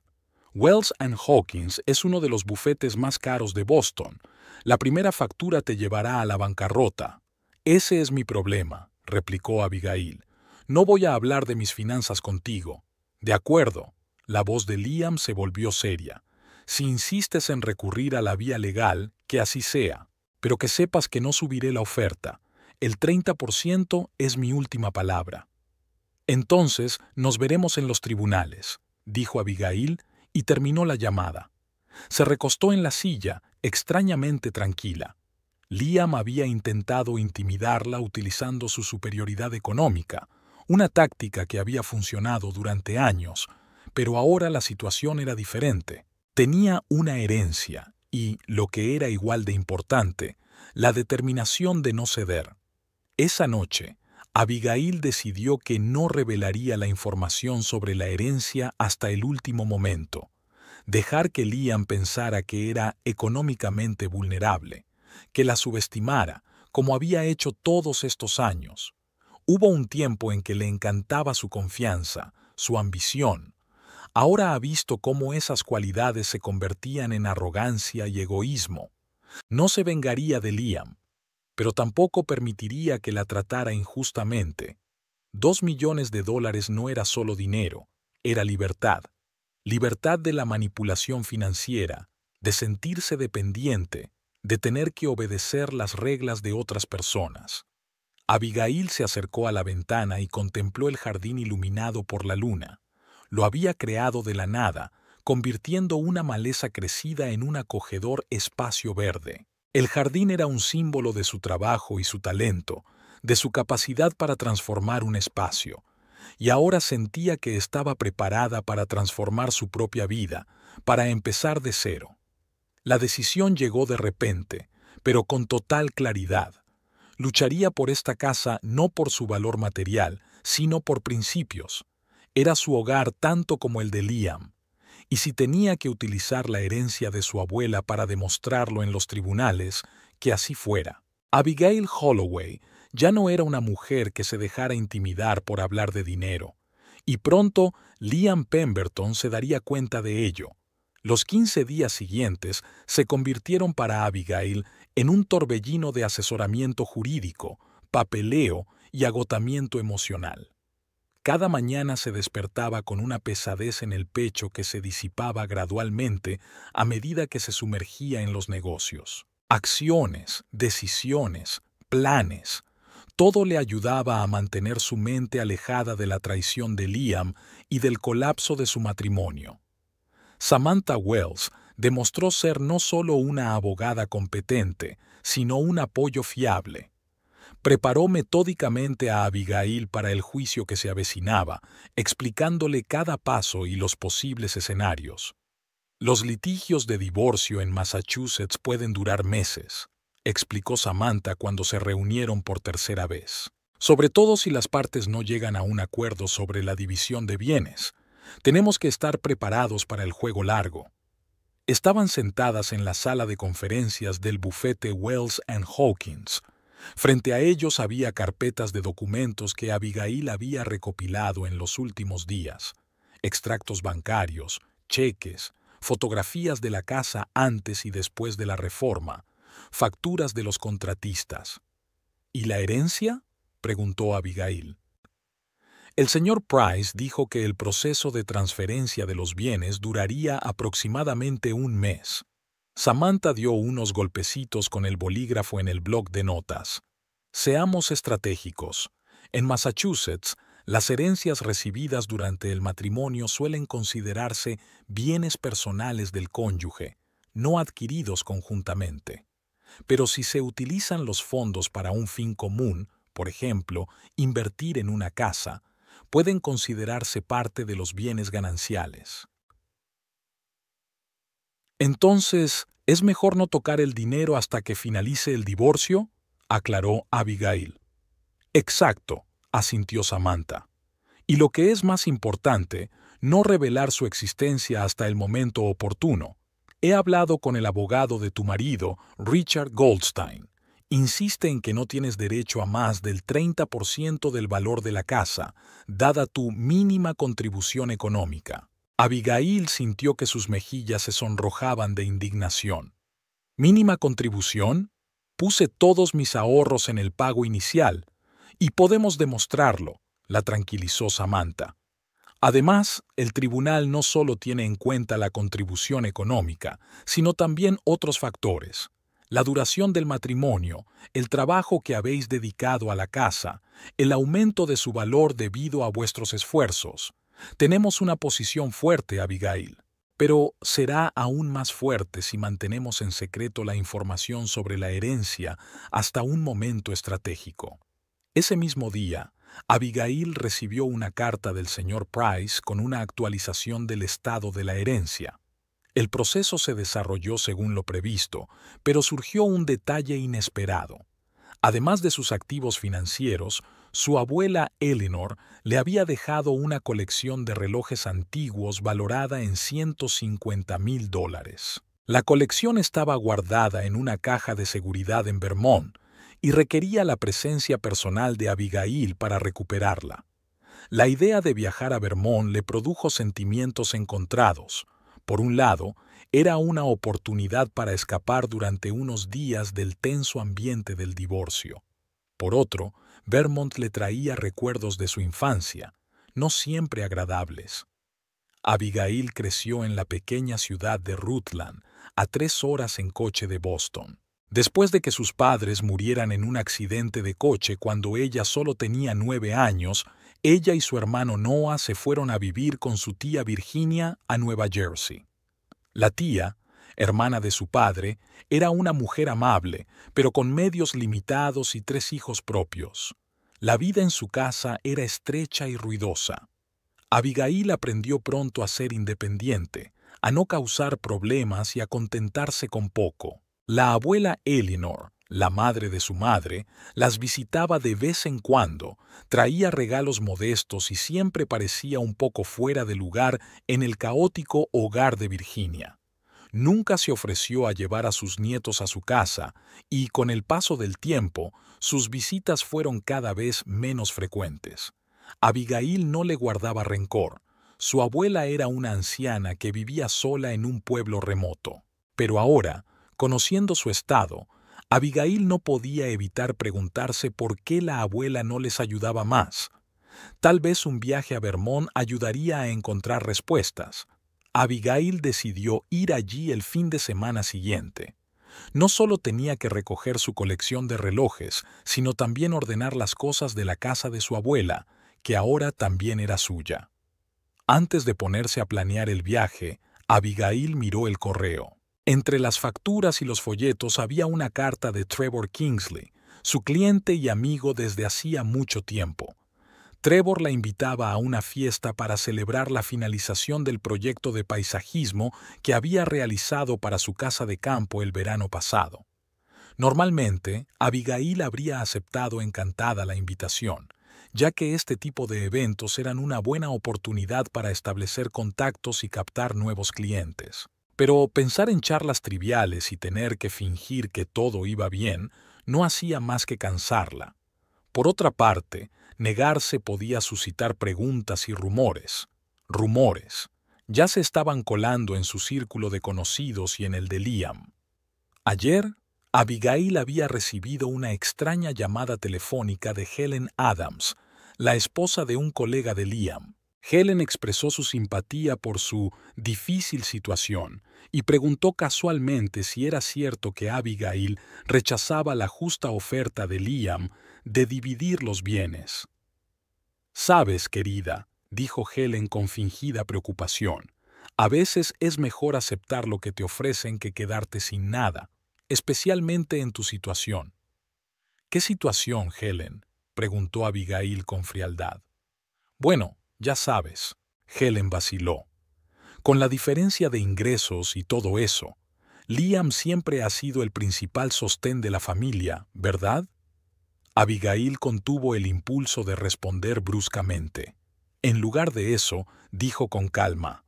Wells & Hawkins es uno de los bufetes más caros de Boston. La primera factura te llevará a la bancarrota». «Ese es mi problema», replicó Abigail. «No voy a hablar de mis finanzas contigo». «De acuerdo». La voz de Liam se volvió seria. «Si insistes en recurrir a la vía legal, que así sea. Pero que sepas que no subiré la oferta. El 30% es mi última palabra». «Entonces nos veremos en los tribunales», dijo Abigail y terminó la llamada. Se recostó en la silla, extrañamente tranquila. Liam había intentado intimidarla utilizando su superioridad económica, una táctica que había funcionado durante años, pero ahora la situación era diferente. Tenía una herencia y, lo que era igual de importante, la determinación de no ceder. Esa noche, Abigail decidió que no revelaría la información sobre la herencia hasta el último momento. Dejar que Liam pensara que era económicamente vulnerable, que la subestimara, como había hecho todos estos años. Hubo un tiempo en que le encantaba su confianza, su ambición. Ahora ha visto cómo esas cualidades se convertían en arrogancia y egoísmo. No se vengaría de Liam, pero tampoco permitiría que la tratara injustamente. $2 millones no era solo dinero, era libertad. Libertad de la manipulación financiera, de sentirse dependiente, de tener que obedecer las reglas de otras personas. Abigail se acercó a la ventana y contempló el jardín iluminado por la luna. Lo había creado de la nada, convirtiendo una maleza crecida en un acogedor espacio verde. El jardín era un símbolo de su trabajo y su talento, de su capacidad para transformar un espacio. Y ahora sentía que estaba preparada para transformar su propia vida, para empezar de cero. La decisión llegó de repente, pero con total claridad. Lucharía por esta casa no por su valor material, sino por principios. Era su hogar tanto como el de Liam. Y si tenía que utilizar la herencia de su abuela para demostrarlo en los tribunales, que así fuera. Abigail Holloway ya no era una mujer que se dejara intimidar por hablar de dinero. Y pronto Liam Pemberton se daría cuenta de ello. Los 15 días siguientes se convirtieron para Abigail en un torbellino de asesoramiento jurídico, papeleo y agotamiento emocional. Cada mañana se despertaba con una pesadez en el pecho que se disipaba gradualmente a medida que se sumergía en los negocios. Acciones, decisiones, planes. Todo le ayudaba a mantener su mente alejada de la traición de Liam y del colapso de su matrimonio. Samantha Wells demostró ser no solo una abogada competente, sino un apoyo fiable. Preparó metódicamente a Abigail para el juicio que se avecinaba, explicándole cada paso y los posibles escenarios. Los litigios de divorcio en Massachusetts pueden durar meses, explicó Samantha cuando se reunieron por tercera vez. Sobre todo si las partes no llegan a un acuerdo sobre la división de bienes. Tenemos que estar preparados para el juego largo. Estaban sentadas en la sala de conferencias del bufete Wells & Hawkins. Frente a ellos había carpetas de documentos que Abigail había recopilado en los últimos días, extractos bancarios, cheques, fotografías de la casa antes y después de la reforma, facturas de los contratistas. ¿Y la herencia?, preguntó Abigail. El señor Price dijo que el proceso de transferencia de los bienes duraría aproximadamente un mes. Samantha dio unos golpecitos con el bolígrafo en el bloc de notas. Seamos estratégicos. En Massachusetts, las herencias recibidas durante el matrimonio suelen considerarse bienes personales del cónyuge, no adquiridos conjuntamente. Pero si se utilizan los fondos para un fin común, por ejemplo, invertir en una casa, pueden considerarse parte de los bienes gananciales. Entonces, ¿es mejor no tocar el dinero hasta que finalice el divorcio?, aclaró Abigail. Exacto, asintió Samantha. Y lo que es más importante, no revelar su existencia hasta el momento oportuno. He hablado con el abogado de tu marido, Richard Goldstein. Insiste en que no tienes derecho a más del 30% del valor de la casa, dada tu mínima contribución económica. Abigail sintió que sus mejillas se sonrojaban de indignación. ¿Mínima contribución? Puse todos mis ahorros en el pago inicial, y podemos demostrarlo, la tranquilizó Samantha. Además, el tribunal no solo tiene en cuenta la contribución económica, sino también otros factores. La duración del matrimonio, el trabajo que habéis dedicado a la casa, el aumento de su valor debido a vuestros esfuerzos. Tenemos una posición fuerte, Abigail, pero será aún más fuerte si mantenemos en secreto la información sobre la herencia hasta un momento estratégico. Ese mismo día, Abigail recibió una carta del señor Price con una actualización del estado de la herencia. El proceso se desarrolló según lo previsto, pero surgió un detalle inesperado. Además de sus activos financieros, su abuela Eleanor le había dejado una colección de relojes antiguos valorada en $150,000. La colección estaba guardada en una caja de seguridad en Vermont y requería la presencia personal de Abigail para recuperarla. La idea de viajar a Vermont le produjo sentimientos encontrados. Por un lado, era una oportunidad para escapar durante unos días del tenso ambiente del divorcio. Por otro, Vermont le traía recuerdos de su infancia, no siempre agradables. Abigail creció en la pequeña ciudad de Rutland, a 3 horas en coche de Boston. Después de que sus padres murieran en un accidente de coche cuando ella solo tenía 9 años, ella y su hermano Noah se fueron a vivir con su tía Virginia a Nueva Jersey. La tía, hermana de su padre, era una mujer amable, pero con medios limitados y 3 hijos propios. La vida en su casa era estrecha y ruidosa. Abigail aprendió pronto a ser independiente, a no causar problemas y a contentarse con poco. La abuela Eleanor, la madre de su madre, las visitaba de vez en cuando, traía regalos modestos y siempre parecía un poco fuera de lugar en el caótico hogar de Virginia. Nunca se ofreció a llevar a sus nietos a su casa y, con el paso del tiempo, sus visitas fueron cada vez menos frecuentes. Abigail no le guardaba rencor. Su abuela era una anciana que vivía sola en un pueblo remoto. Pero ahora, conociendo su estado, Abigail no podía evitar preguntarse por qué la abuela no les ayudaba más. Tal vez un viaje a Vermont ayudaría a encontrar respuestas. Abigail decidió ir allí el fin de semana siguiente. No solo tenía que recoger su colección de relojes, sino también ordenar las cosas de la casa de su abuela, que ahora también era suya. Antes de ponerse a planear el viaje, Abigail miró el correo. Entre las facturas y los folletos había una carta de Trevor Kingsley, su cliente y amigo desde hacía mucho tiempo. Trevor la invitaba a una fiesta para celebrar la finalización del proyecto de paisajismo que había realizado para su casa de campo el verano pasado. Normalmente, Abigail habría aceptado encantada la invitación, ya que este tipo de eventos eran una buena oportunidad para establecer contactos y captar nuevos clientes. Pero pensar en charlas triviales y tener que fingir que todo iba bien no hacía más que cansarla. Por otra parte, negarse podía suscitar preguntas y rumores. Rumores. Ya se estaban colando en su círculo de conocidos y en el de Liam. Ayer, Abigail había recibido una extraña llamada telefónica de Helen Adams, la esposa de un colega de Liam. Helen expresó su simpatía por su difícil situación y preguntó casualmente si era cierto que Abigail rechazaba la justa oferta de Liam de dividir los bienes. «Sabes, querida», dijo Helen con fingida preocupación, «a veces es mejor aceptar lo que te ofrecen que quedarte sin nada, especialmente en tu situación». «¿Qué situación, Helen?», preguntó Abigail con frialdad. «Bueno, ya sabes», Helen vaciló. «Con la diferencia de ingresos y todo eso, Liam siempre ha sido el principal sostén de la familia, ¿verdad?». Abigail contuvo el impulso de responder bruscamente. En lugar de eso, dijo con calma: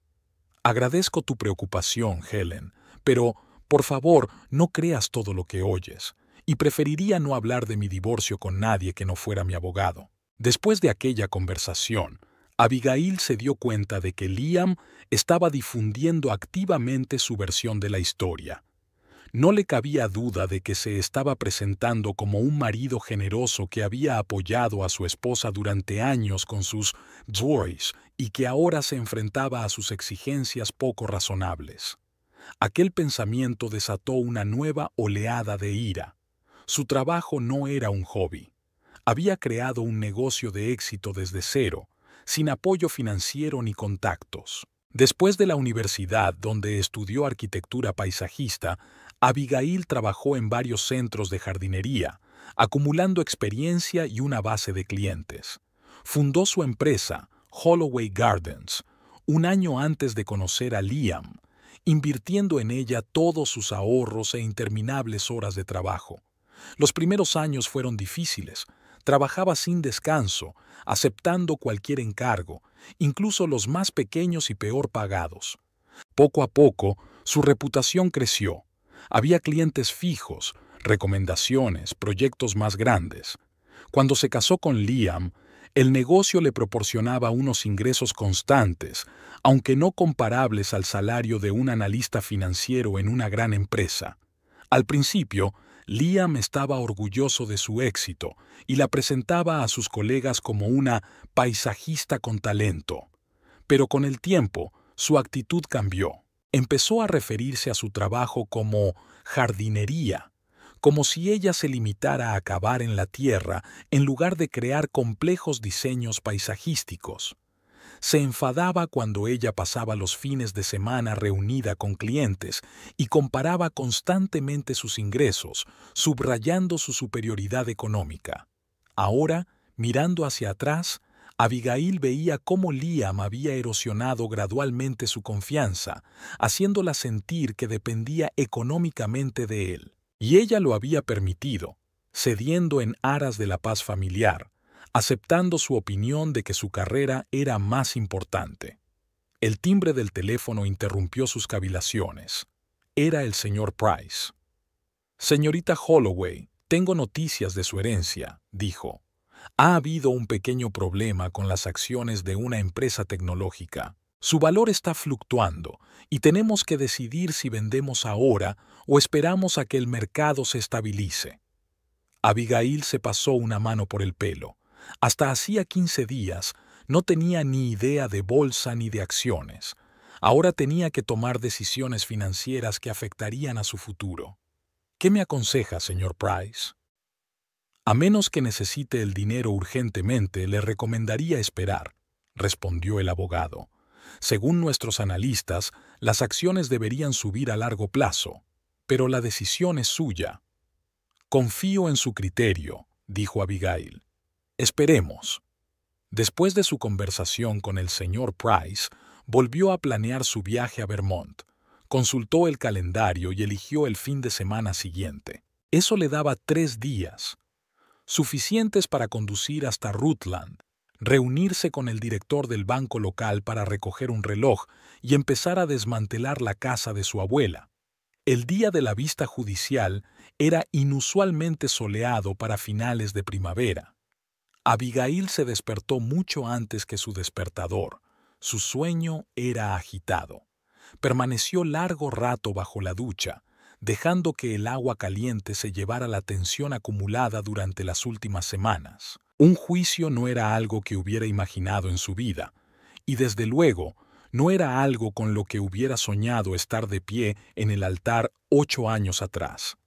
«Agradezco tu preocupación, Helen, pero, por favor, no creas todo lo que oyes, y preferiría no hablar de mi divorcio con nadie que no fuera mi abogado». Después de aquella conversación, Abigail se dio cuenta de que Liam estaba difundiendo activamente su versión de la historia. No le cabía duda de que se estaba presentando como un marido generoso que había apoyado a su esposa durante años con sus joys y que ahora se enfrentaba a sus exigencias poco razonables. Aquel pensamiento desató una nueva oleada de ira. Su trabajo no era un hobby. Había creado un negocio de éxito desde cero, sin apoyo financiero ni contactos. Después de la universidad, donde estudió arquitectura paisajista, Abigail trabajó en varios centros de jardinería, acumulando experiencia y una base de clientes. Fundó su empresa, Holloway Gardens, un año antes de conocer a Liam, invirtiendo en ella todos sus ahorros e interminables horas de trabajo. Los primeros años fueron difíciles. Trabajaba sin descanso, aceptando cualquier encargo, incluso los más pequeños y peor pagados. Poco a poco, su reputación creció. Había clientes fijos, recomendaciones, proyectos más grandes. Cuando se casó con Liam, el negocio le proporcionaba unos ingresos constantes, aunque no comparables al salario de un analista financiero en una gran empresa. Al principio, Liam estaba orgulloso de su éxito y la presentaba a sus colegas como una paisajista con talento. Pero con el tiempo, su actitud cambió. Empezó a referirse a su trabajo como jardinería, como si ella se limitara a cavar en la tierra en lugar de crear complejos diseños paisajísticos. Se enfadaba cuando ella pasaba los fines de semana reunida con clientes y comparaba constantemente sus ingresos, subrayando su superioridad económica. Ahora, mirando hacia atrás, Abigail veía cómo Liam había erosionado gradualmente su confianza, haciéndola sentir que dependía económicamente de él. Y ella lo había permitido, cediendo en aras de la paz familiar, aceptando su opinión de que su carrera era más importante. El timbre del teléfono interrumpió sus cavilaciones. Era el señor Price. «Señorita Holloway, tengo noticias de su herencia», dijo. «Ha habido un pequeño problema con las acciones de una empresa tecnológica. Su valor está fluctuando y tenemos que decidir si vendemos ahora o esperamos a que el mercado se estabilice». Abigail se pasó una mano por el pelo. Hasta hacía 15 días no tenía ni idea de bolsa ni de acciones. Ahora tenía que tomar decisiones financieras que afectarían a su futuro. «¿Qué me aconseja, señor Price?» «A menos que necesite el dinero urgentemente, le recomendaría esperar», respondió el abogado. «Según nuestros analistas, las acciones deberían subir a largo plazo, pero la decisión es suya». «Confío en su criterio», dijo Abigail. «Esperemos». Después de su conversación con el señor Price, volvió a planear su viaje a Vermont. Consultó el calendario y eligió el fin de semana siguiente. Eso le daba 3 días, suficientes para conducir hasta Rutland, reunirse con el director del banco local para recoger un reloj y empezar a desmantelar la casa de su abuela. El día de la vista judicial era inusualmente soleado para finales de primavera. Abigail se despertó mucho antes que su despertador. Su sueño era agitado. Permaneció largo rato bajo la ducha, dejando que el agua caliente se llevara la tensión acumulada durante las últimas semanas. Un juicio no era algo que hubiera imaginado en su vida, y desde luego no era algo con lo que hubiera soñado estar de pie en el altar 8 años atrás.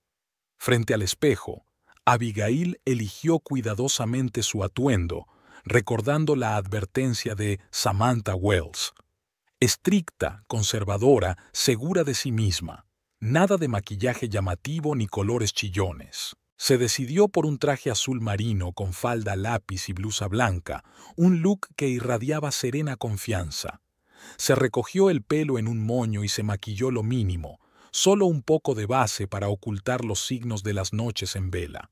Frente al espejo, Abigail eligió cuidadosamente su atuendo, recordando la advertencia de Samantha Wells. Estricta, conservadora, segura de sí misma. Nada de maquillaje llamativo ni colores chillones. Se decidió por un traje azul marino con falda lápiz y blusa blanca, un look que irradiaba serena confianza. Se recogió el pelo en un moño y se maquilló lo mínimo, solo un poco de base para ocultar los signos de las noches en vela.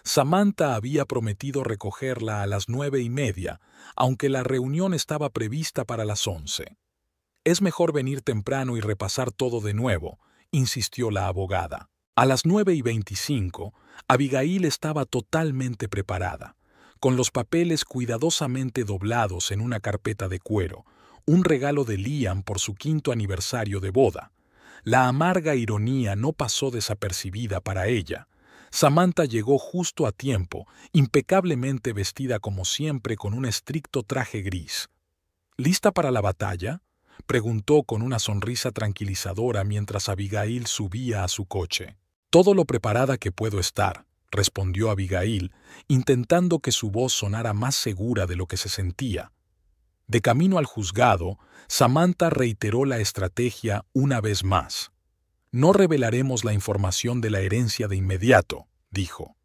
Samantha había prometido recogerla a las 9:30, aunque la reunión estaba prevista para las 11. «Es mejor venir temprano y repasar todo de nuevo», insistió la abogada. A las 9:25, Abigail estaba totalmente preparada, con los papeles cuidadosamente doblados en una carpeta de cuero, un regalo de Liam por su 5º aniversario de boda. La amarga ironía no pasó desapercibida para ella. Samantha llegó justo a tiempo, impecablemente vestida como siempre con un estricto traje gris. «¿Lista para la batalla?», preguntó con una sonrisa tranquilizadora mientras Abigail subía a su coche. «Todo lo preparada que puedo estar», respondió Abigail, intentando que su voz sonara más segura de lo que se sentía. De camino al juzgado, Samantha reiteró la estrategia una vez más. «No revelaremos la información de la herencia de inmediato», dijo.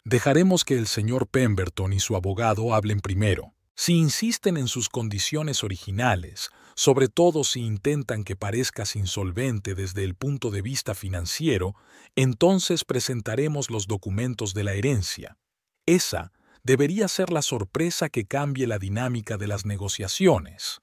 «Dejaremos que el señor Pemberton y su abogado hablen primero. Si insisten en sus condiciones originales, sobre todo si intentan que parezcas insolvente desde el punto de vista financiero, entonces presentaremos los documentos de la herencia. Esa debería ser la sorpresa que cambie la dinámica de las negociaciones.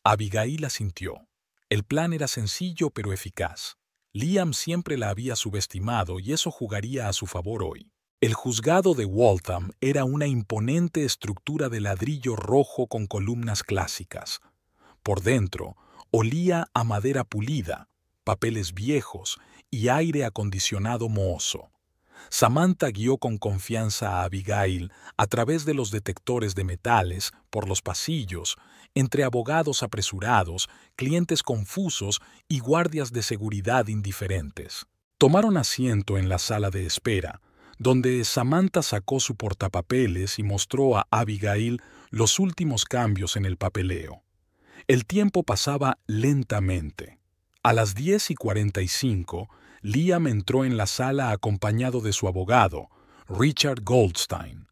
Abigail asintió. El plan era sencillo pero eficaz. Liam siempre la había subestimado y eso jugaría a su favor hoy. El juzgado de Waltham era una imponente estructura de ladrillo rojo con columnas clásicas. Por dentro, olía a madera pulida, papeles viejos y aire acondicionado mohoso. Samantha guió con confianza a Abigail a través de los detectores de metales, por los pasillos, entre abogados apresurados, clientes confusos y guardias de seguridad indiferentes. Tomaron asiento en la sala de espera, donde Samantha sacó su portapapeles y mostró a Abigail los últimos cambios en el papeleo. El tiempo pasaba lentamente. A las 10:45, Liam entró en la sala acompañado de su abogado, Richard Goldstein.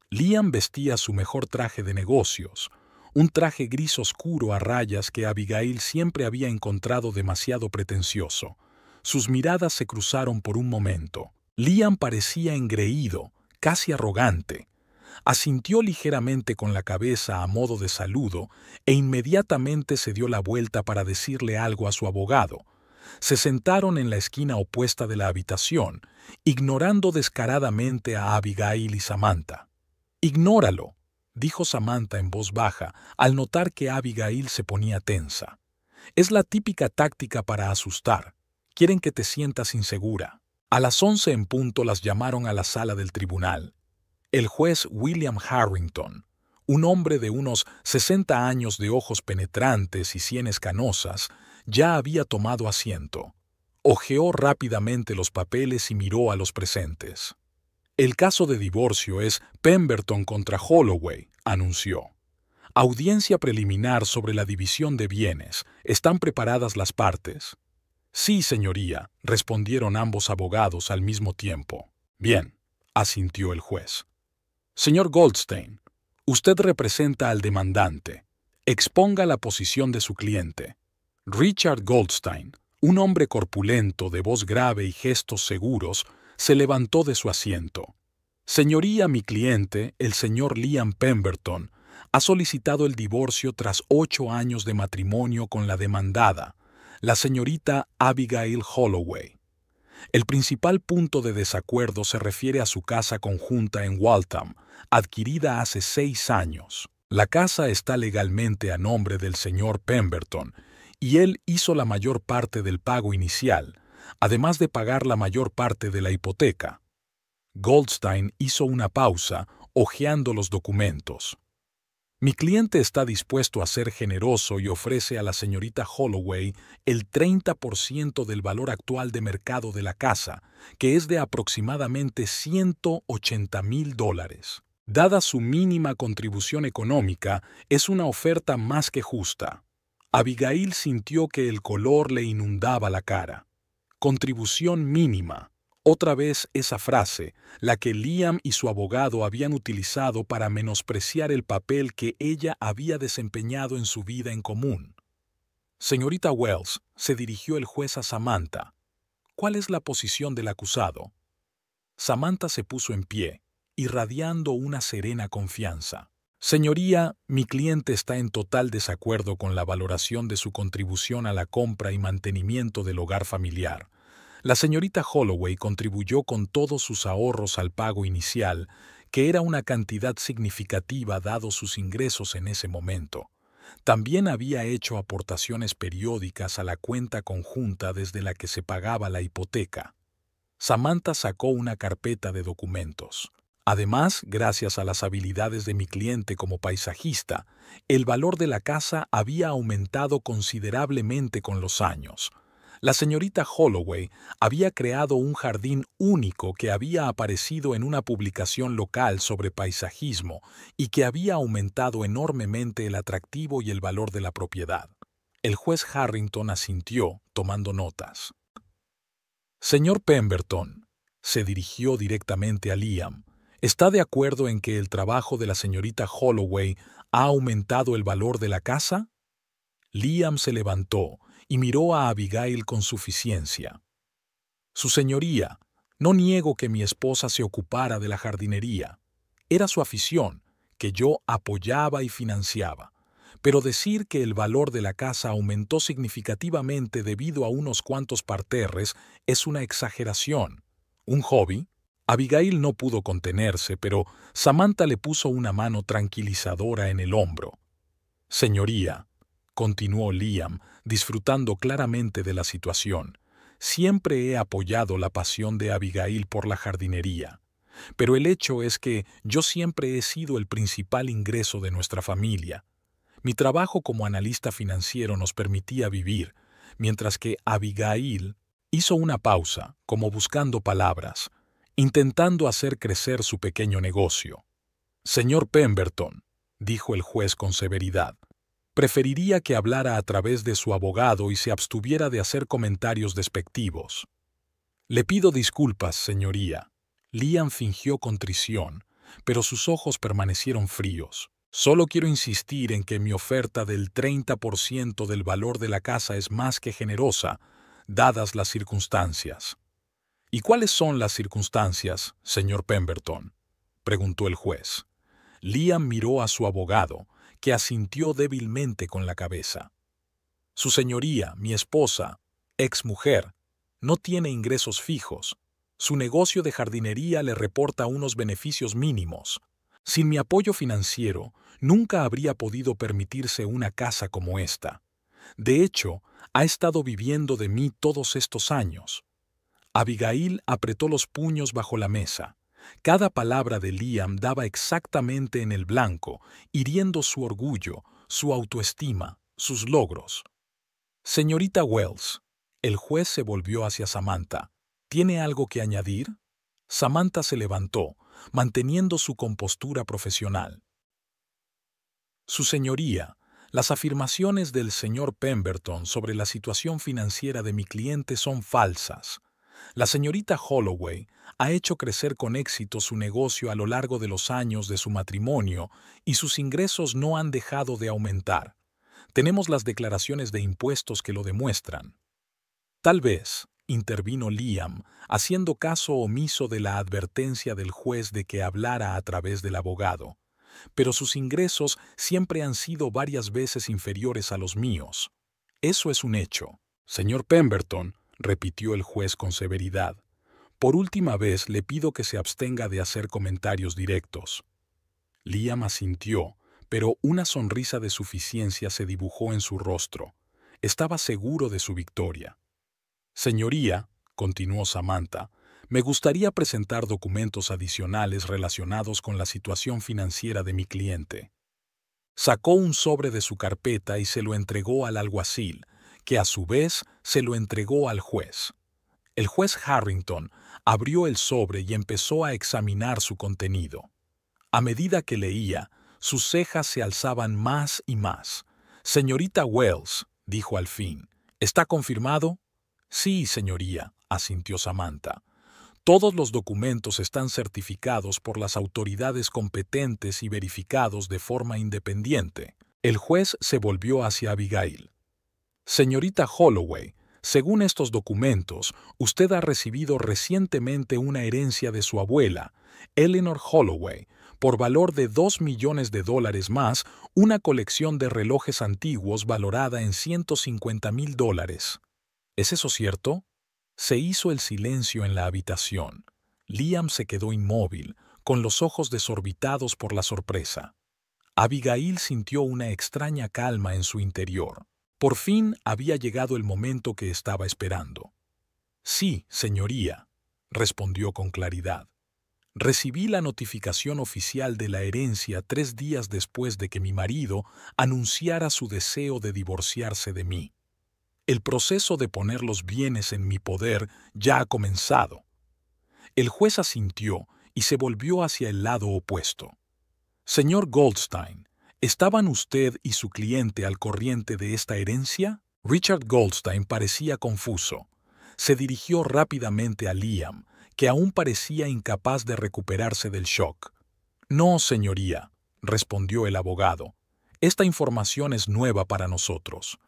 Liam vestía su mejor traje de negocios, un traje gris oscuro a rayas que Abigail siempre había encontrado demasiado pretencioso. Sus miradas se cruzaron por un momento. Liam parecía engreído, casi arrogante. Asintió ligeramente con la cabeza a modo de saludo e inmediatamente se dio la vuelta para decirle algo a su abogado. Se sentaron en la esquina opuesta de la habitación, ignorando descaradamente a Abigail y Samantha. «Ignóralo», dijo Samantha en voz baja al notar que Abigail se ponía tensa. «Es la típica táctica para asustar. Quieren que te sientas insegura». A las 11 en punto las llamaron a la sala del tribunal. El juez William Harrington, un hombre de unos 60 años de ojos penetrantes y sienes canosas, ya había tomado asiento. Hojeó rápidamente los papeles y miró a los presentes. «El caso de divorcio es Pemberton contra Holloway», anunció. «Audiencia preliminar sobre la división de bienes. ¿Están preparadas las partes?» «Sí, señoría», respondieron ambos abogados al mismo tiempo. «Bien», asintió el juez. «Señor Goldstein, usted representa al demandante. Exponga la posición de su cliente». Richard Goldstein, un hombre corpulento, de voz grave y gestos seguros, se levantó de su asiento. «Señoría, mi cliente, el señor Liam Pemberton, ha solicitado el divorcio tras 8 años de matrimonio con la demandada, la señorita Abigail Holloway. El principal punto de desacuerdo se refiere a su casa conjunta en Waltham, adquirida hace 6 años. La casa está legalmente a nombre del señor Pemberton, y él hizo la mayor parte del pago inicial, además de pagar la mayor parte de la hipoteca». Goldstein hizo una pausa, hojeando los documentos. «Mi cliente está dispuesto a ser generoso y ofrece a la señorita Holloway el 30% del valor actual de mercado de la casa, que es de aproximadamente $180,000. Dada su mínima contribución económica, es una oferta más que justa». Abigail sintió que el color le inundaba la cara. Contribución mínima. Otra vez esa frase, la que Liam y su abogado habían utilizado para menospreciar el papel que ella había desempeñado en su vida en común. «Señorita Wells», se dirigió el juez a Samantha, «¿cuál es la posición del acusado?» Samantha se puso en pie, irradiando una serena confianza. «Señoría, mi cliente está en total desacuerdo con la valoración de su contribución a la compra y mantenimiento del hogar familiar. La señorita Holloway contribuyó con todos sus ahorros al pago inicial, que era una cantidad significativa dados sus ingresos en ese momento. También había hecho aportaciones periódicas a la cuenta conjunta desde la que se pagaba la hipoteca». Samantha sacó una carpeta de documentos. «Además, gracias a las habilidades de mi cliente como paisajista, el valor de la casa había aumentado considerablemente con los años. La señorita Holloway había creado un jardín único que había aparecido en una publicación local sobre paisajismo y que había aumentado enormemente el atractivo y el valor de la propiedad». El juez Harrington asintió, tomando notas. «Señor Pemberton», se dirigió directamente a Liam, ¿está de acuerdo en que el trabajo de la señorita Holloway ha aumentado el valor de la casa?» Liam se levantó y miró a Abigail con suficiencia. Su señoría, no niego que mi esposa se ocupara de la jardinería. Era su afición, que yo apoyaba y financiaba. Pero decir que el valor de la casa aumentó significativamente debido a unos cuantos parterres es una exageración. ¿Un hobby? Abigail no pudo contenerse, pero Samantha le puso una mano tranquilizadora en el hombro. Señoría, continuó Liam, disfrutando claramente de la situación, siempre he apoyado la pasión de Abigail por la jardinería. Pero el hecho es que yo siempre he sido el principal ingreso de nuestra familia. Mi trabajo como analista financiero nos permitía vivir, mientras que Abigail hizo una pausa, como buscando palabras, intentando hacer crecer su pequeño negocio. Señor Pemberton, dijo el juez con severidad, preferiría que hablara a través de su abogado y se abstuviera de hacer comentarios despectivos. Le pido disculpas, señoría. Liam fingió contrición, pero sus ojos permanecieron fríos. Solo quiero insistir en que mi oferta del 30% del valor de la casa es más que generosa, dadas las circunstancias. ¿Y cuáles son las circunstancias, señor Pemberton?, preguntó el juez. Liam miró a su abogado, que asintió débilmente con la cabeza. Su señoría, mi esposa, exmujer, no tiene ingresos fijos. Su negocio de jardinería le reporta unos beneficios mínimos. Sin mi apoyo financiero, nunca habría podido permitirse una casa como esta. De hecho, ha estado viviendo de mí todos estos años. Abigail apretó los puños bajo la mesa. Cada palabra de Liam daba exactamente en el blanco, hiriendo su orgullo, su autoestima, sus logros. Señorita Wells, el juez se volvió hacia Samantha. ¿Tiene algo que añadir? Samantha se levantó, manteniendo su compostura profesional. Su señoría, las afirmaciones del señor Pemberton sobre la situación financiera de mi cliente son falsas. La señorita Holloway ha hecho crecer con éxito su negocio a lo largo de los años de su matrimonio y sus ingresos no han dejado de aumentar. Tenemos las declaraciones de impuestos que lo demuestran. Tal vez, intervino Liam, haciendo caso omiso de la advertencia del juez de que hablara a través del abogado, pero sus ingresos siempre han sido varias veces inferiores a los míos. Eso es un hecho. Señor Pemberton, repitió el juez con severidad, por última vez le pido que se abstenga de hacer comentarios directos. Liam asintió, pero una sonrisa de suficiencia se dibujó en su rostro. Estaba seguro de su victoria. Señoría, continuó Samantha, me gustaría presentar documentos adicionales relacionados con la situación financiera de mi cliente. Sacó un sobre de su carpeta y se lo entregó al alguacil, que a su vez se lo entregó al juez. El juez Harrington abrió el sobre y empezó a examinar su contenido. A medida que leía, sus cejas se alzaban más y más. Señorita Wells, dijo al fin, ¿está confirmado? Sí, señoría, asintió Samantha. Todos los documentos están certificados por las autoridades competentes y verificados de forma independiente. El juez se volvió hacia Abigail. Señorita Holloway, según estos documentos, usted ha recibido recientemente una herencia de su abuela, Eleanor Holloway, por valor de $2 millones más, una colección de relojes antiguos valorada en $150,000. ¿Es eso cierto? Se hizo el silencio en la habitación. Liam se quedó inmóvil, con los ojos desorbitados por la sorpresa. Abigail sintió una extraña calma en su interior. Por fin había llegado el momento que estaba esperando. Sí, señoría, respondió con claridad. Recibí la notificación oficial de la herencia 3 días después de que mi marido anunciara su deseo de divorciarse de mí. El proceso de poner los bienes en mi poder ya ha comenzado. El juez asintió y se volvió hacia el lado opuesto. Señor Goldstein, ¿estaban usted y su cliente al corriente de esta herencia? Richard Goldstein parecía confuso. Se dirigió rápidamente a Liam, que aún parecía incapaz de recuperarse del shock. No, señoría, respondió el abogado. Esta información es nueva para nosotros.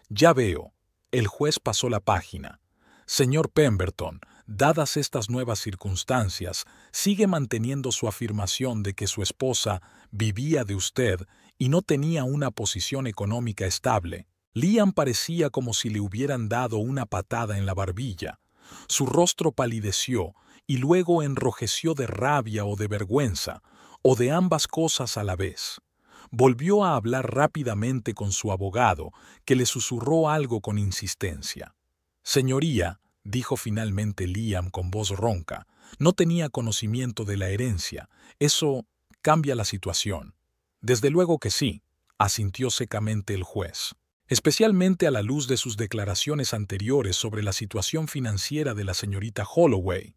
Ya veo. El juez pasó la página. Señor Pemberton, dadas estas nuevas circunstancias, sigue manteniendo su afirmación de que su esposa vivía de usted y no tenía una posición económica estable. Liam parecía como si le hubieran dado una patada en la barbilla. Su rostro palideció y luego enrojeció de rabia o de vergüenza, o de ambas cosas a la vez. Volvió a hablar rápidamente con su abogado, que le susurró algo con insistencia. Señoría, dijo finalmente Liam con voz ronca, no tenía conocimiento de la herencia. Eso cambia la situación. Desde luego que sí, asintió secamente el juez. Especialmente a la luz de sus declaraciones anteriores sobre la situación financiera de la señorita Holloway.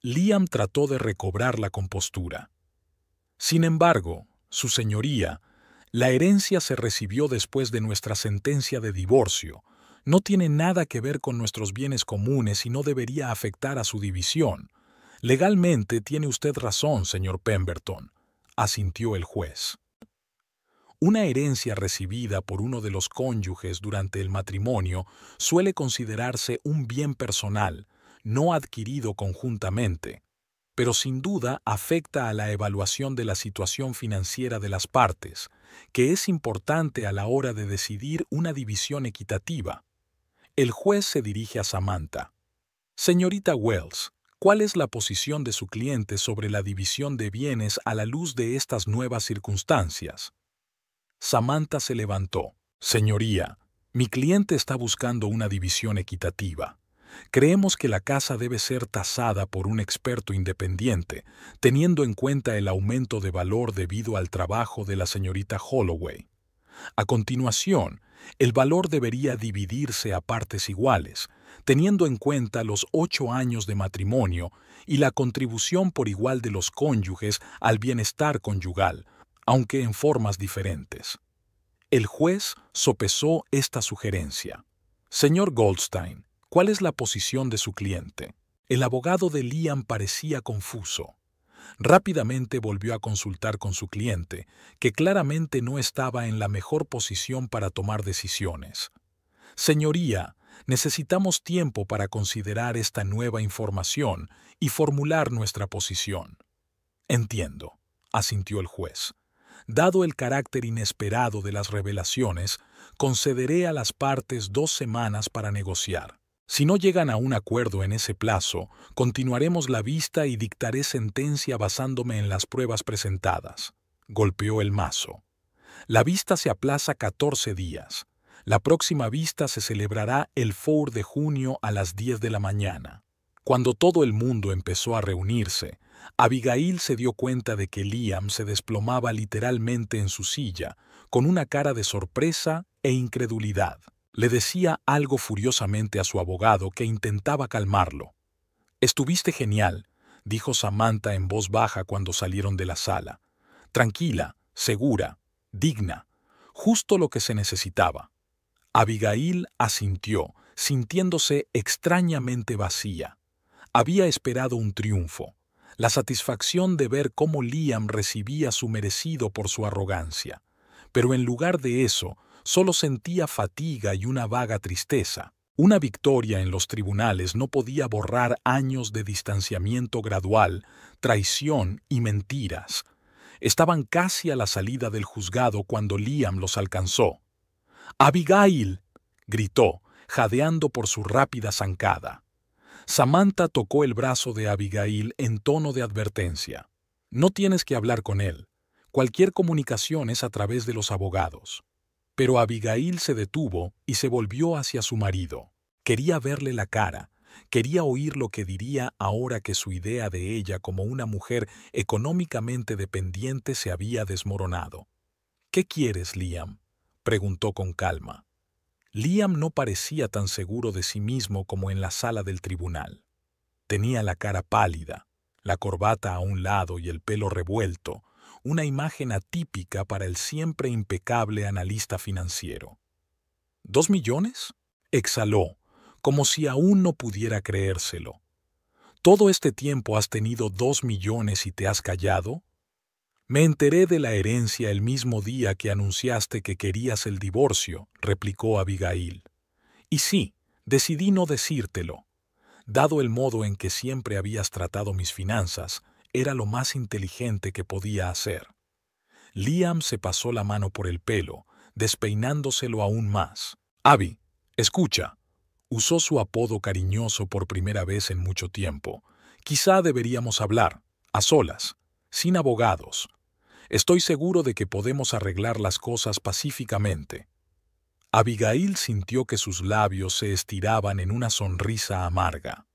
Liam trató de recobrar la compostura. Sin embargo, su señoría, la herencia se recibió después de nuestra sentencia de divorcio. No tiene nada que ver con nuestros bienes comunes y no debería afectar a su división. Legalmente tiene usted razón, señor Pemberton, asintió el juez. Una herencia recibida por uno de los cónyuges durante el matrimonio suele considerarse un bien personal, no adquirido conjuntamente, pero sin duda afecta a la evaluación de la situación financiera de las partes, que es importante a la hora de decidir una división equitativa. El juez se dirige a Samantha. Señorita Wells, ¿cuál es la posición de su cliente sobre la división de bienes a la luz de estas nuevas circunstancias? Samantha se levantó. Señoría, mi cliente está buscando una división equitativa. Creemos que la casa debe ser tasada por un experto independiente, teniendo en cuenta el aumento de valor debido al trabajo de la señorita Holloway. A continuación, el valor debería dividirse a partes iguales, teniendo en cuenta los 8 años de matrimonio y la contribución por igual de los cónyuges al bienestar conyugal, aunque en formas diferentes. El juez sopesó esta sugerencia. Señor Goldstein, ¿cuál es la posición de su cliente? El abogado de Liam parecía confuso. Rápidamente volvió a consultar con su cliente, que claramente no estaba en la mejor posición para tomar decisiones. Señoría, necesitamos tiempo para considerar esta nueva información y formular nuestra posición. Entiendo, asintió el juez. Dado el carácter inesperado de las revelaciones, concederé a las partes 2 semanas para negociar. Si no llegan a un acuerdo en ese plazo, continuaremos la vista y dictaré sentencia basándome en las pruebas presentadas. Golpeó el mazo. La vista se aplaza 14 días. La próxima vista se celebrará el 4 de junio a las 10 de la mañana. Cuando todo el mundo empezó a reunirse, Abigail se dio cuenta de que Liam se desplomaba literalmente en su silla, con una cara de sorpresa e incredulidad. Le decía algo furiosamente a su abogado que intentaba calmarlo. «Estuviste genial», dijo Samantha en voz baja cuando salieron de la sala. «Tranquila, segura, digna, justo lo que se necesitaba». Abigail asintió, sintiéndose extrañamente vacía. Había esperado un triunfo, la satisfacción de ver cómo Liam recibía su merecido por su arrogancia. Pero en lugar de eso, solo sentía fatiga y una vaga tristeza. Una victoria en los tribunales no podía borrar años de distanciamiento gradual, traición y mentiras. Estaban casi a la salida del juzgado cuando Liam los alcanzó. «¡Abigail!», gritó, jadeando por su rápida zancada. Samantha tocó el brazo de Abigail en tono de advertencia. «No tienes que hablar con él. Cualquier comunicación es a través de los abogados». Pero Abigail se detuvo y se volvió hacia su marido. Quería verle la cara, quería oír lo que diría ahora que su idea de ella como una mujer económicamente dependiente se había desmoronado. «¿Qué quieres, Liam?», preguntó con calma. Liam no parecía tan seguro de sí mismo como en la sala del tribunal. Tenía la cara pálida, la corbata a un lado y el pelo revuelto, una imagen atípica para el siempre impecable analista financiero. «¿2 millones?», exhaló, como si aún no pudiera creérselo. «¿Todo este tiempo has tenido 2 millones y te has callado?». Me enteré de la herencia el mismo día que anunciaste que querías el divorcio, replicó Abigail. Y sí, decidí no decírtelo. Dado el modo en que siempre habías tratado mis finanzas, era lo más inteligente que podía hacer. Liam se pasó la mano por el pelo, despeinándoselo aún más. Abby, escucha. Usó su apodo cariñoso por primera vez en mucho tiempo. Quizá deberíamos hablar, a solas, sin abogados. Estoy seguro de que podemos arreglar las cosas pacíficamente. Abigail sintió que sus labios se estiraban en una sonrisa amarga.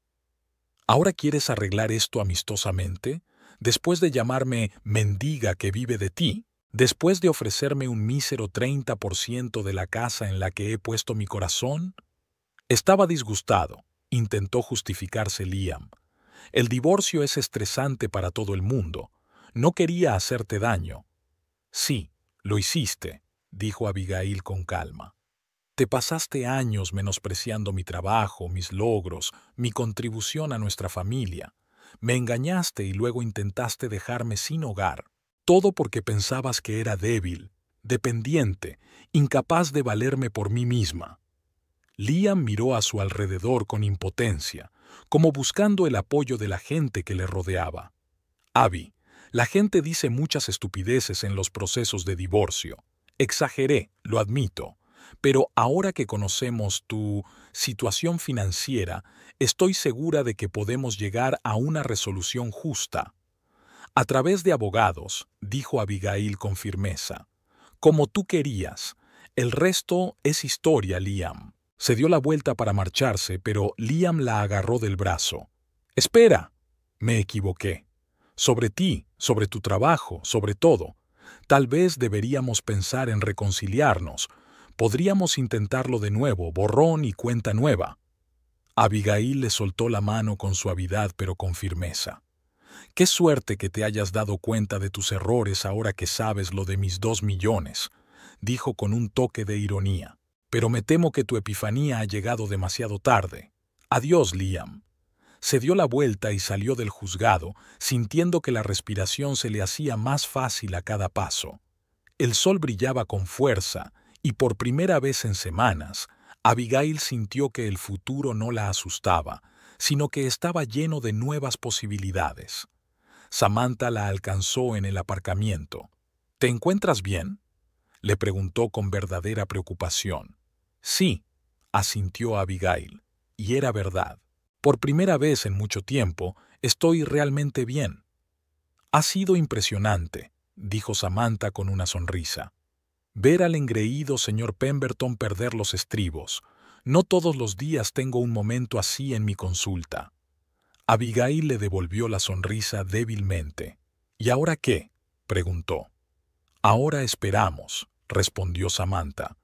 ¿Ahora quieres arreglar esto amistosamente? Después de llamarme mendiga que vive de ti, después de ofrecerme un mísero 30% de la casa en la que he puesto mi corazón. Estaba disgustado. Intentó justificarse Liam. El divorcio es estresante para todo el mundo. No quería hacerte daño. Sí, lo hiciste, dijo Abigail con calma. Te pasaste años menospreciando mi trabajo, mis logros, mi contribución a nuestra familia. Me engañaste y luego intentaste dejarme sin hogar. Todo porque pensabas que era débil, dependiente, incapaz de valerme por mí misma. Liam miró a su alrededor con impotencia, como buscando el apoyo de la gente que le rodeaba. Abby, la gente dice muchas estupideces en los procesos de divorcio. Exageré, lo admito, pero ahora que conocemos tu situación financiera, estoy segura de que podemos llegar a una resolución justa. A través de abogados, dijo Abigail con firmeza. Como tú querías. El resto es historia, Liam. Se dio la vuelta para marcharse, pero Liam la agarró del brazo. «Espera. Me equivoqué. Sobre ti, sobre tu trabajo, sobre todo. Tal vez deberíamos pensar en reconciliarnos. Podríamos intentarlo de nuevo, borrón y cuenta nueva». Abigail le soltó la mano con suavidad pero con firmeza. «Qué suerte que te hayas dado cuenta de tus errores ahora que sabes lo de mis 2 millones», dijo con un toque de ironía. «Pero me temo que tu epifanía ha llegado demasiado tarde. Adiós, Liam». Se dio la vuelta y salió del juzgado, sintiendo que la respiración se le hacía más fácil a cada paso. El sol brillaba con fuerza, y por primera vez en semanas, Abigail sintió que el futuro no la asustaba, sino que estaba lleno de nuevas posibilidades. Samantha la alcanzó en el aparcamiento. «¿Te encuentras bien?», le preguntó con verdadera preocupación. «Sí», asintió Abigail, y era verdad. «Por primera vez en mucho tiempo, estoy realmente bien». «Ha sido impresionante», dijo Samantha con una sonrisa. «Ver al engreído señor Pemberton perder los estribos. No todos los días tengo un momento así en mi consulta». Abigail le devolvió la sonrisa débilmente. «¿Y ahora qué?», preguntó. «Ahora esperamos», respondió Samantha.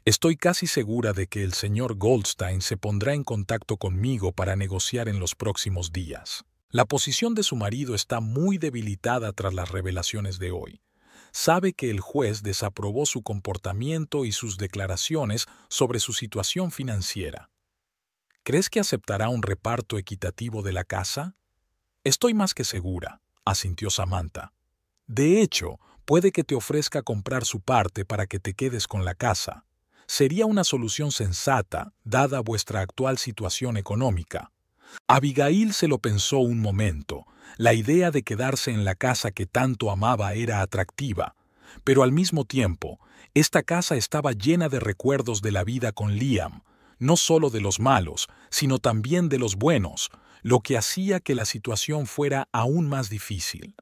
«Estoy casi segura de que el señor Goldstein se pondrá en contacto conmigo para negociar en los próximos días. La posición de su marido está muy debilitada tras las revelaciones de hoy. Sabe que el juez desaprobó su comportamiento y sus declaraciones sobre su situación financiera. ¿Crees que aceptará un reparto equitativo de la casa?». «Estoy más que segura», asintió Samantha. «De hecho, puede que te ofrezca comprar su parte para que te quedes con la casa. Sería una solución sensata, dada vuestra actual situación económica». Abigail se lo pensó un momento. La idea de quedarse en la casa que tanto amaba era atractiva, pero al mismo tiempo, esta casa estaba llena de recuerdos de la vida con Liam, no solo de los malos, sino también de los buenos, lo que hacía que la situación fuera aún más difícil.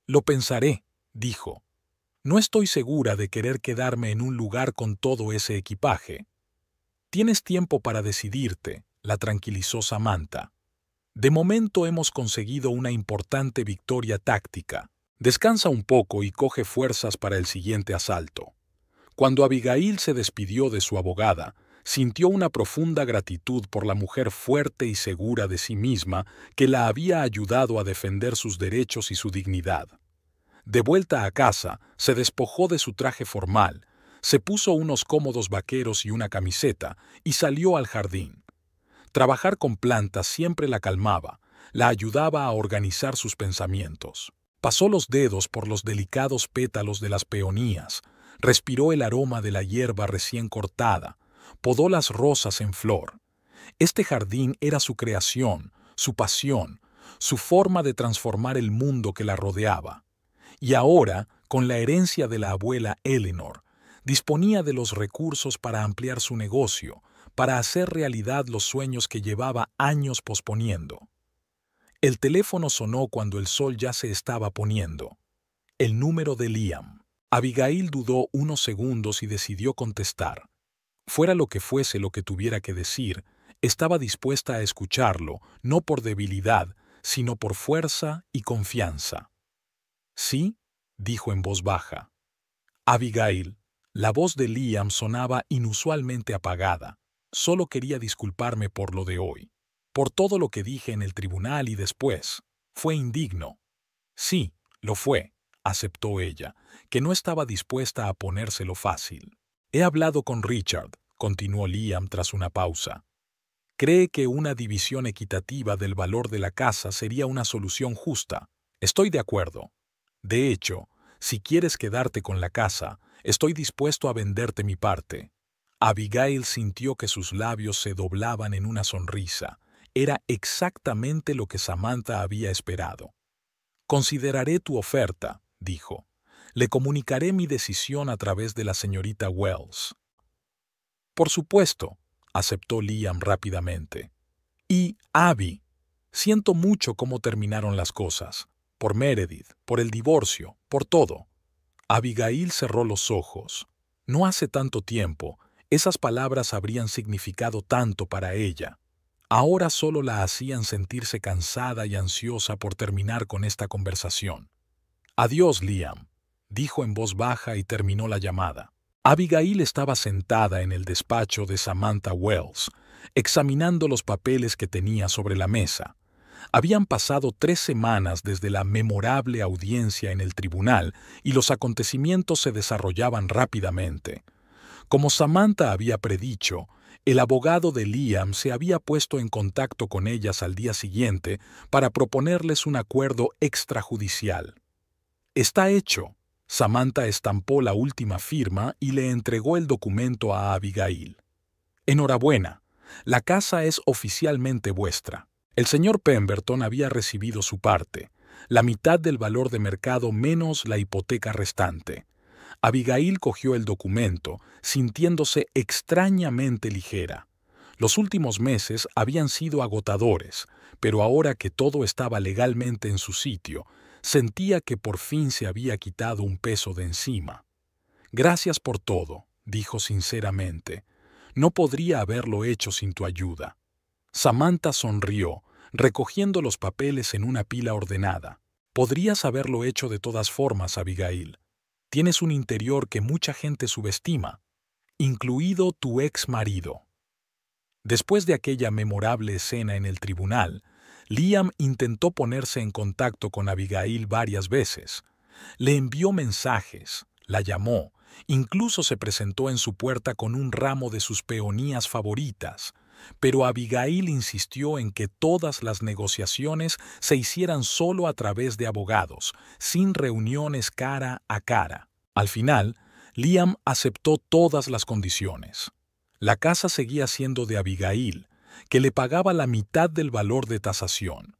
«Lo pensaré», dijo. «No estoy segura de querer quedarme en un lugar con todo ese equipaje». «Tienes tiempo para decidirte», la tranquilizó Samantha. «De momento hemos conseguido una importante victoria táctica. Descansa un poco y coge fuerzas para el siguiente asalto». Cuando Abigail se despidió de su abogada, sintió una profunda gratitud por la mujer fuerte y segura de sí misma que la había ayudado a defender sus derechos y su dignidad. De vuelta a casa, se despojó de su traje formal, se puso unos cómodos vaqueros y una camiseta y salió al jardín. Trabajar con plantas siempre la calmaba, la ayudaba a organizar sus pensamientos. Pasó los dedos por los delicados pétalos de las peonías, respiró el aroma de la hierba recién cortada, podó las rosas en flor. Este jardín era su creación, su pasión, su forma de transformar el mundo que la rodeaba. Y ahora, con la herencia de la abuela Eleanor, disponía de los recursos para ampliar su negocio, para hacer realidad los sueños que llevaba años posponiendo. El teléfono sonó cuando el sol ya se estaba poniendo. El número de Liam. Abigail dudó unos segundos y decidió contestar. Fuera lo que fuese lo que tuviera que decir, estaba dispuesta a escucharlo, no por debilidad, sino por fuerza y confianza. «¿Sí?», dijo en voz baja. «Abigail». La voz de Liam sonaba inusualmente apagada. «Solo quería disculparme por lo de hoy. Por todo lo que dije en el tribunal y después. Fue indigno». «Sí, lo fue», aceptó ella, que no estaba dispuesta a ponérselo fácil. «He hablado con Richard», continuó Liam tras una pausa. «Cree que una división equitativa del valor de la casa sería una solución justa. Estoy de acuerdo. De hecho, si quieres quedarte con la casa, estoy dispuesto a venderte mi parte». Abigail sintió que sus labios se doblaban en una sonrisa. Era exactamente lo que Samantha había esperado. «Consideraré tu oferta», dijo. «Le comunicaré mi decisión a través de la señorita Wells». «Por supuesto», aceptó Liam rápidamente. «Y, Abby, siento mucho cómo terminaron las cosas. Por Meredith, por el divorcio, por todo». Abigail cerró los ojos. No hace tanto tiempo, esas palabras habrían significado tanto para ella. Ahora solo la hacían sentirse cansada y ansiosa por terminar con esta conversación. «Adiós, Liam», dijo en voz baja y terminó la llamada. Abigail estaba sentada en el despacho de Samantha Wells, examinando los papeles que tenía sobre la mesa. Habían pasado 3 semanas desde la memorable audiencia en el tribunal y los acontecimientos se desarrollaban rápidamente. Como Samantha había predicho, el abogado de Liam se había puesto en contacto con ellas al día siguiente para proponerles un acuerdo extrajudicial. «Está hecho». Samantha estampó la última firma y le entregó el documento a Abigail. «Enhorabuena, la casa es oficialmente vuestra». El señor Pemberton había recibido su parte, la mitad del valor de mercado menos la hipoteca restante. Abigail cogió el documento, sintiéndose extrañamente ligera. Los últimos meses habían sido agotadores, pero ahora que todo estaba legalmente en su sitio, sentía que por fin se había quitado un peso de encima. «Gracias por todo», dijo sinceramente. «No podría haberlo hecho sin tu ayuda». Samantha sonrió, recogiendo los papeles en una pila ordenada. «Podrías haberlo hecho de todas formas, Abigail. Tienes un interior que mucha gente subestima, incluido tu ex marido». Después de aquella memorable escena en el tribunal, Liam intentó ponerse en contacto con Abigail varias veces. Le envió mensajes, la llamó, incluso se presentó en su puerta con un ramo de sus peonías favoritas. Pero Abigail insistió en que todas las negociaciones se hicieran solo a través de abogados, sin reuniones cara a cara. Al final, Liam aceptó todas las condiciones. La casa seguía siendo de Abigail, que le pagaba la mitad del valor de tasación.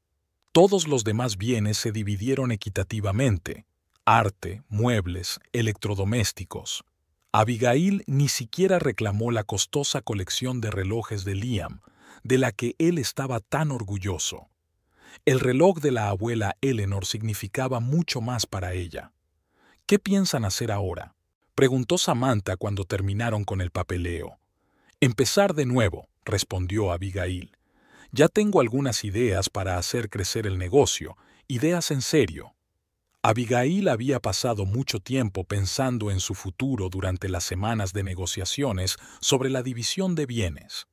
Todos los demás bienes se dividieron equitativamente: arte, muebles, electrodomésticos. Abigail ni siquiera reclamó la costosa colección de relojes de Liam, de la que él estaba tan orgulloso. El reloj de la abuela Eleanor significaba mucho más para ella. «¿Qué piensan hacer ahora?», preguntó Samantha cuando terminaron con el papeleo. «Empezar de nuevo», respondió Abigail. «Ya tengo algunas ideas para hacer crecer el negocio, ideas en serio». Abigail había pasado mucho tiempo pensando en su futuro durante las semanas de negociaciones sobre la división de bienes.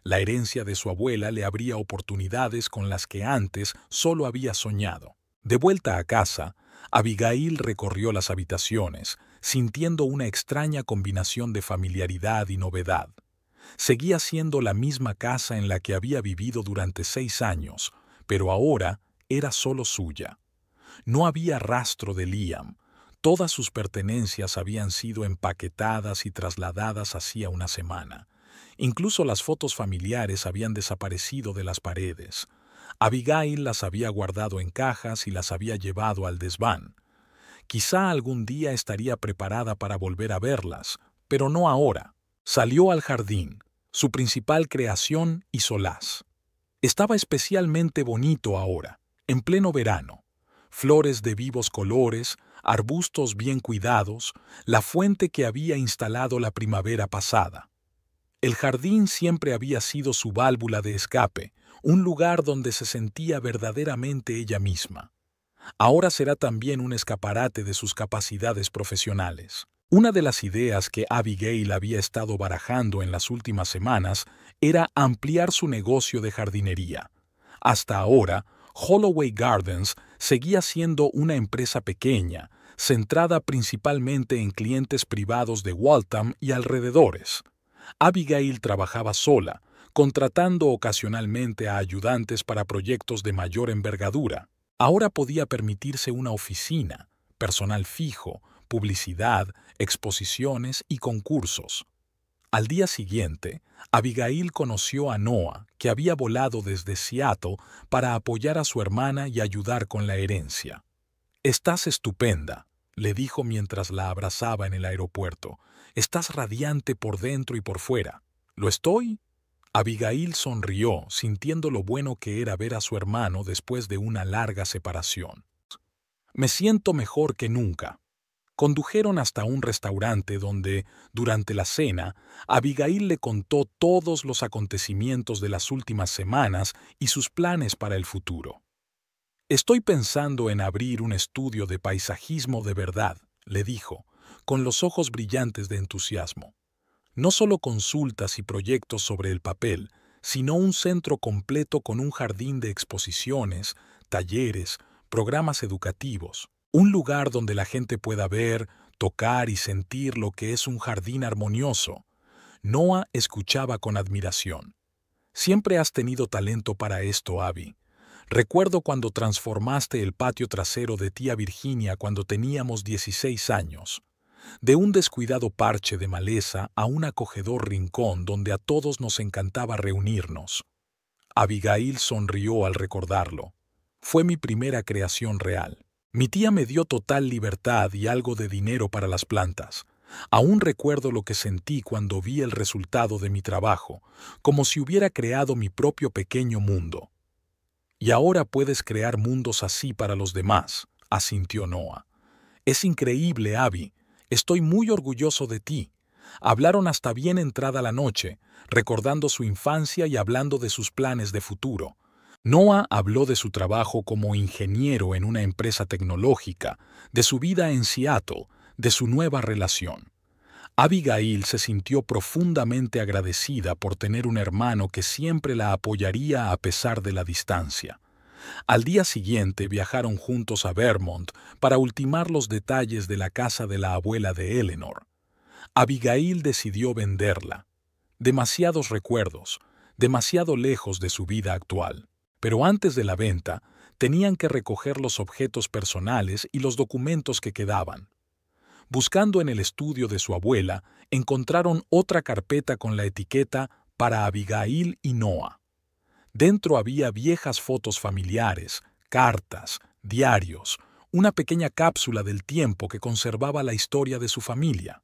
La herencia de su abuela le abría oportunidades con las que antes solo había soñado. De vuelta a casa, Abigail recorrió las habitaciones, sintiendo una extraña combinación de familiaridad y novedad. Seguía siendo la misma casa en la que había vivido durante 6 años, pero ahora era solo suya. No había rastro de Liam. Todas sus pertenencias habían sido empaquetadas y trasladadas hacía una semana. Incluso las fotos familiares habían desaparecido de las paredes. Abigail las había guardado en cajas y las había llevado al desván. Quizá algún día estaría preparada para volver a verlas, pero no ahora. Salió al jardín, su principal creación y solaz. Estaba especialmente bonito ahora, en pleno verano. Flores de vivos colores, arbustos bien cuidados, la fuente que había instalado la primavera pasada. El jardín siempre había sido su válvula de escape, un lugar donde se sentía verdaderamente ella misma. Ahora será también un escaparate de sus capacidades profesionales. Una de las ideas que Abigail había estado barajando en las últimas semanas era ampliar su negocio de jardinería. Hasta ahora, Holloway Gardens seguía siendo una empresa pequeña, centrada principalmente en clientes privados de Waltham y alrededores. Abigail trabajaba sola, contratando ocasionalmente a ayudantes para proyectos de mayor envergadura. Ahora podía permitirse una oficina, personal fijo, publicidad, exposiciones y concursos. Al día siguiente, Abigail conoció a Noah, que había volado desde Seattle para apoyar a su hermana y ayudar con la herencia. «Estás estupenda», le dijo mientras la abrazaba en el aeropuerto. «Estás radiante por dentro y por fuera». «¿Lo estoy?» Abigail sonrió, sintiendo lo bueno que era ver a su hermano después de una larga separación. «Me siento mejor que nunca». Condujeron hasta un restaurante donde, durante la cena, Abigail le contó todos los acontecimientos de las últimas semanas y sus planes para el futuro. «Estoy pensando en abrir un estudio de paisajismo de verdad», le dijo, con los ojos brillantes de entusiasmo. «No solo consultas y proyectos sobre el papel, sino un centro completo con un jardín de exposiciones, talleres, programas educativos. Un lugar donde la gente pueda ver, tocar y sentir lo que es un jardín armonioso». Noah escuchaba con admiración. «Siempre has tenido talento para esto, Abby. Recuerdo cuando transformaste el patio trasero de tía Virginia cuando teníamos 16 años. De un descuidado parche de maleza a un acogedor rincón donde a todos nos encantaba reunirnos». Abigail sonrió al recordarlo. «Fue mi primera creación real. Mi tía me dio total libertad y algo de dinero para las plantas. Aún recuerdo lo que sentí cuando vi el resultado de mi trabajo, como si hubiera creado mi propio pequeño mundo». «Y ahora puedes crear mundos así para los demás», asintió Noah. «Es increíble, Abby. Estoy muy orgulloso de ti». Hablaron hasta bien entrada la noche, recordando su infancia y hablando de sus planes de futuro. Noah habló de su trabajo como ingeniero en una empresa tecnológica, de su vida en Seattle, de su nueva relación. Abigail se sintió profundamente agradecida por tener un hermano que siempre la apoyaría a pesar de la distancia. Al día siguiente viajaron juntos a Vermont para ultimar los detalles de la casa de la abuela de Eleanor. Abigail decidió venderla. Demasiados recuerdos, demasiado lejos de su vida actual. Pero antes de la venta, tenían que recoger los objetos personales y los documentos que quedaban. Buscando en el estudio de su abuela, encontraron otra carpeta con la etiqueta «Para Abigail y Noah». Dentro había viejas fotos familiares, cartas, diarios, una pequeña cápsula del tiempo que conservaba la historia de su familia.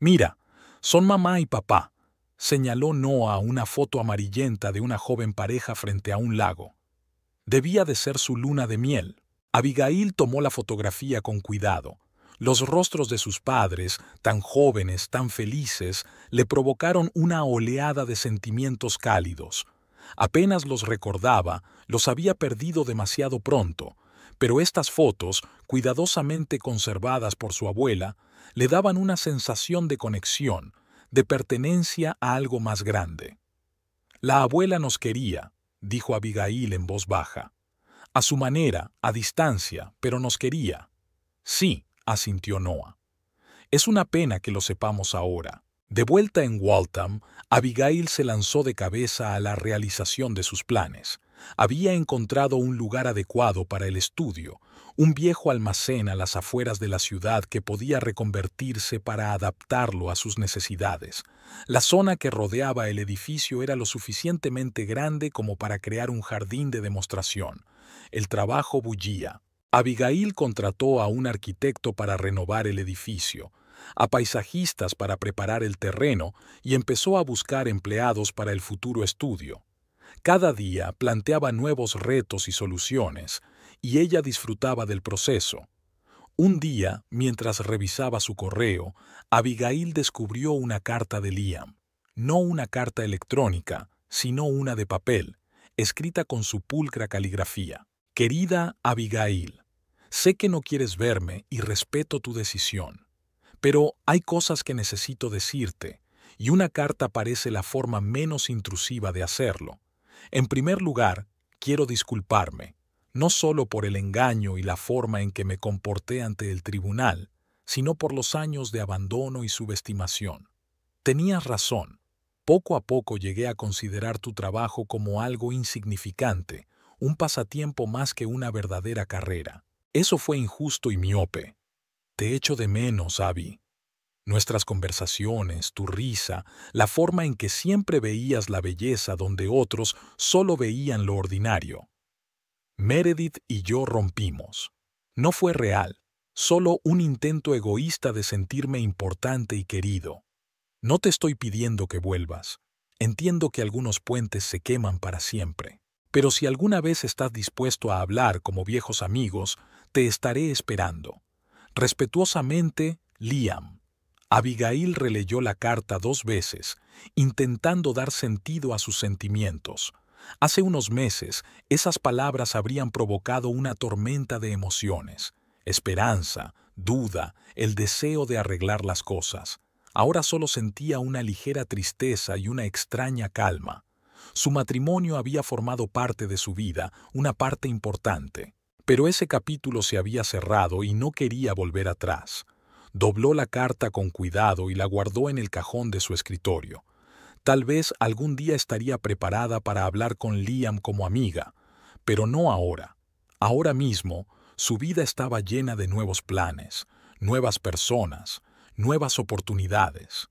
«Mira, son mamá y papá», señaló Noah una foto amarillenta de una joven pareja frente a un lago. Debía de ser su luna de miel. Abigail tomó la fotografía con cuidado. Los rostros de sus padres, tan jóvenes, tan felices, le provocaron una oleada de sentimientos cálidos. Apenas los recordaba, los había perdido demasiado pronto, pero estas fotos, cuidadosamente conservadas por su abuela, le daban una sensación de conexión, de pertenencia a algo más grande. «La abuela nos quería», dijo Abigail en voz baja. «A su manera, a distancia, pero nos quería». «Sí», asintió Noah. «Es una pena que lo sepamos ahora». De vuelta en Waltham, Abigail se lanzó de cabeza a la realización de sus planes. Había encontrado un lugar adecuado para el estudio, un viejo almacén a las afueras de la ciudad que podía reconvertirse para adaptarlo a sus necesidades. La zona que rodeaba el edificio era lo suficientemente grande como para crear un jardín de demostración. El trabajo bullía. Abigail contrató a un arquitecto para renovar el edificio, a paisajistas para preparar el terreno y empezó a buscar empleados para el futuro estudio. Cada día planteaba nuevos retos y soluciones, y ella disfrutaba del proceso. Un día, mientras revisaba su correo, Abigail descubrió una carta de Liam. No una carta electrónica, sino una de papel, escrita con su pulcra caligrafía. Querida Abigail, sé que no quieres verme y respeto tu decisión, pero hay cosas que necesito decirte, y una carta parece la forma menos intrusiva de hacerlo. En primer lugar, quiero disculparme, no solo por el engaño y la forma en que me comporté ante el tribunal, sino por los años de abandono y subestimación. Tenías razón. Poco a poco llegué a considerar tu trabajo como algo insignificante, un pasatiempo más que una verdadera carrera. Eso fue injusto y miope. Te echo de menos, Abby. Nuestras conversaciones, tu risa, la forma en que siempre veías la belleza donde otros solo veían lo ordinario. Meredith y yo rompimos. No fue real, solo un intento egoísta de sentirme importante y querido. No te estoy pidiendo que vuelvas. Entiendo que algunos puentes se queman para siempre. Pero si alguna vez estás dispuesto a hablar como viejos amigos, te estaré esperando. Respetuosamente, Liam. Abigail releyó la carta 2 veces, intentando dar sentido a sus sentimientos. Hace unos meses, esas palabras habrían provocado una tormenta de emociones. Esperanza, duda, el deseo de arreglar las cosas. Ahora solo sentía una ligera tristeza y una extraña calma. Su matrimonio había formado parte de su vida, una parte importante. Pero ese capítulo se había cerrado y no quería volver atrás. Dobló la carta con cuidado y la guardó en el cajón de su escritorio. Tal vez algún día estaría preparada para hablar con Liam como amiga, pero no ahora. Ahora mismo, su vida estaba llena de nuevos planes, nuevas personas, nuevas oportunidades.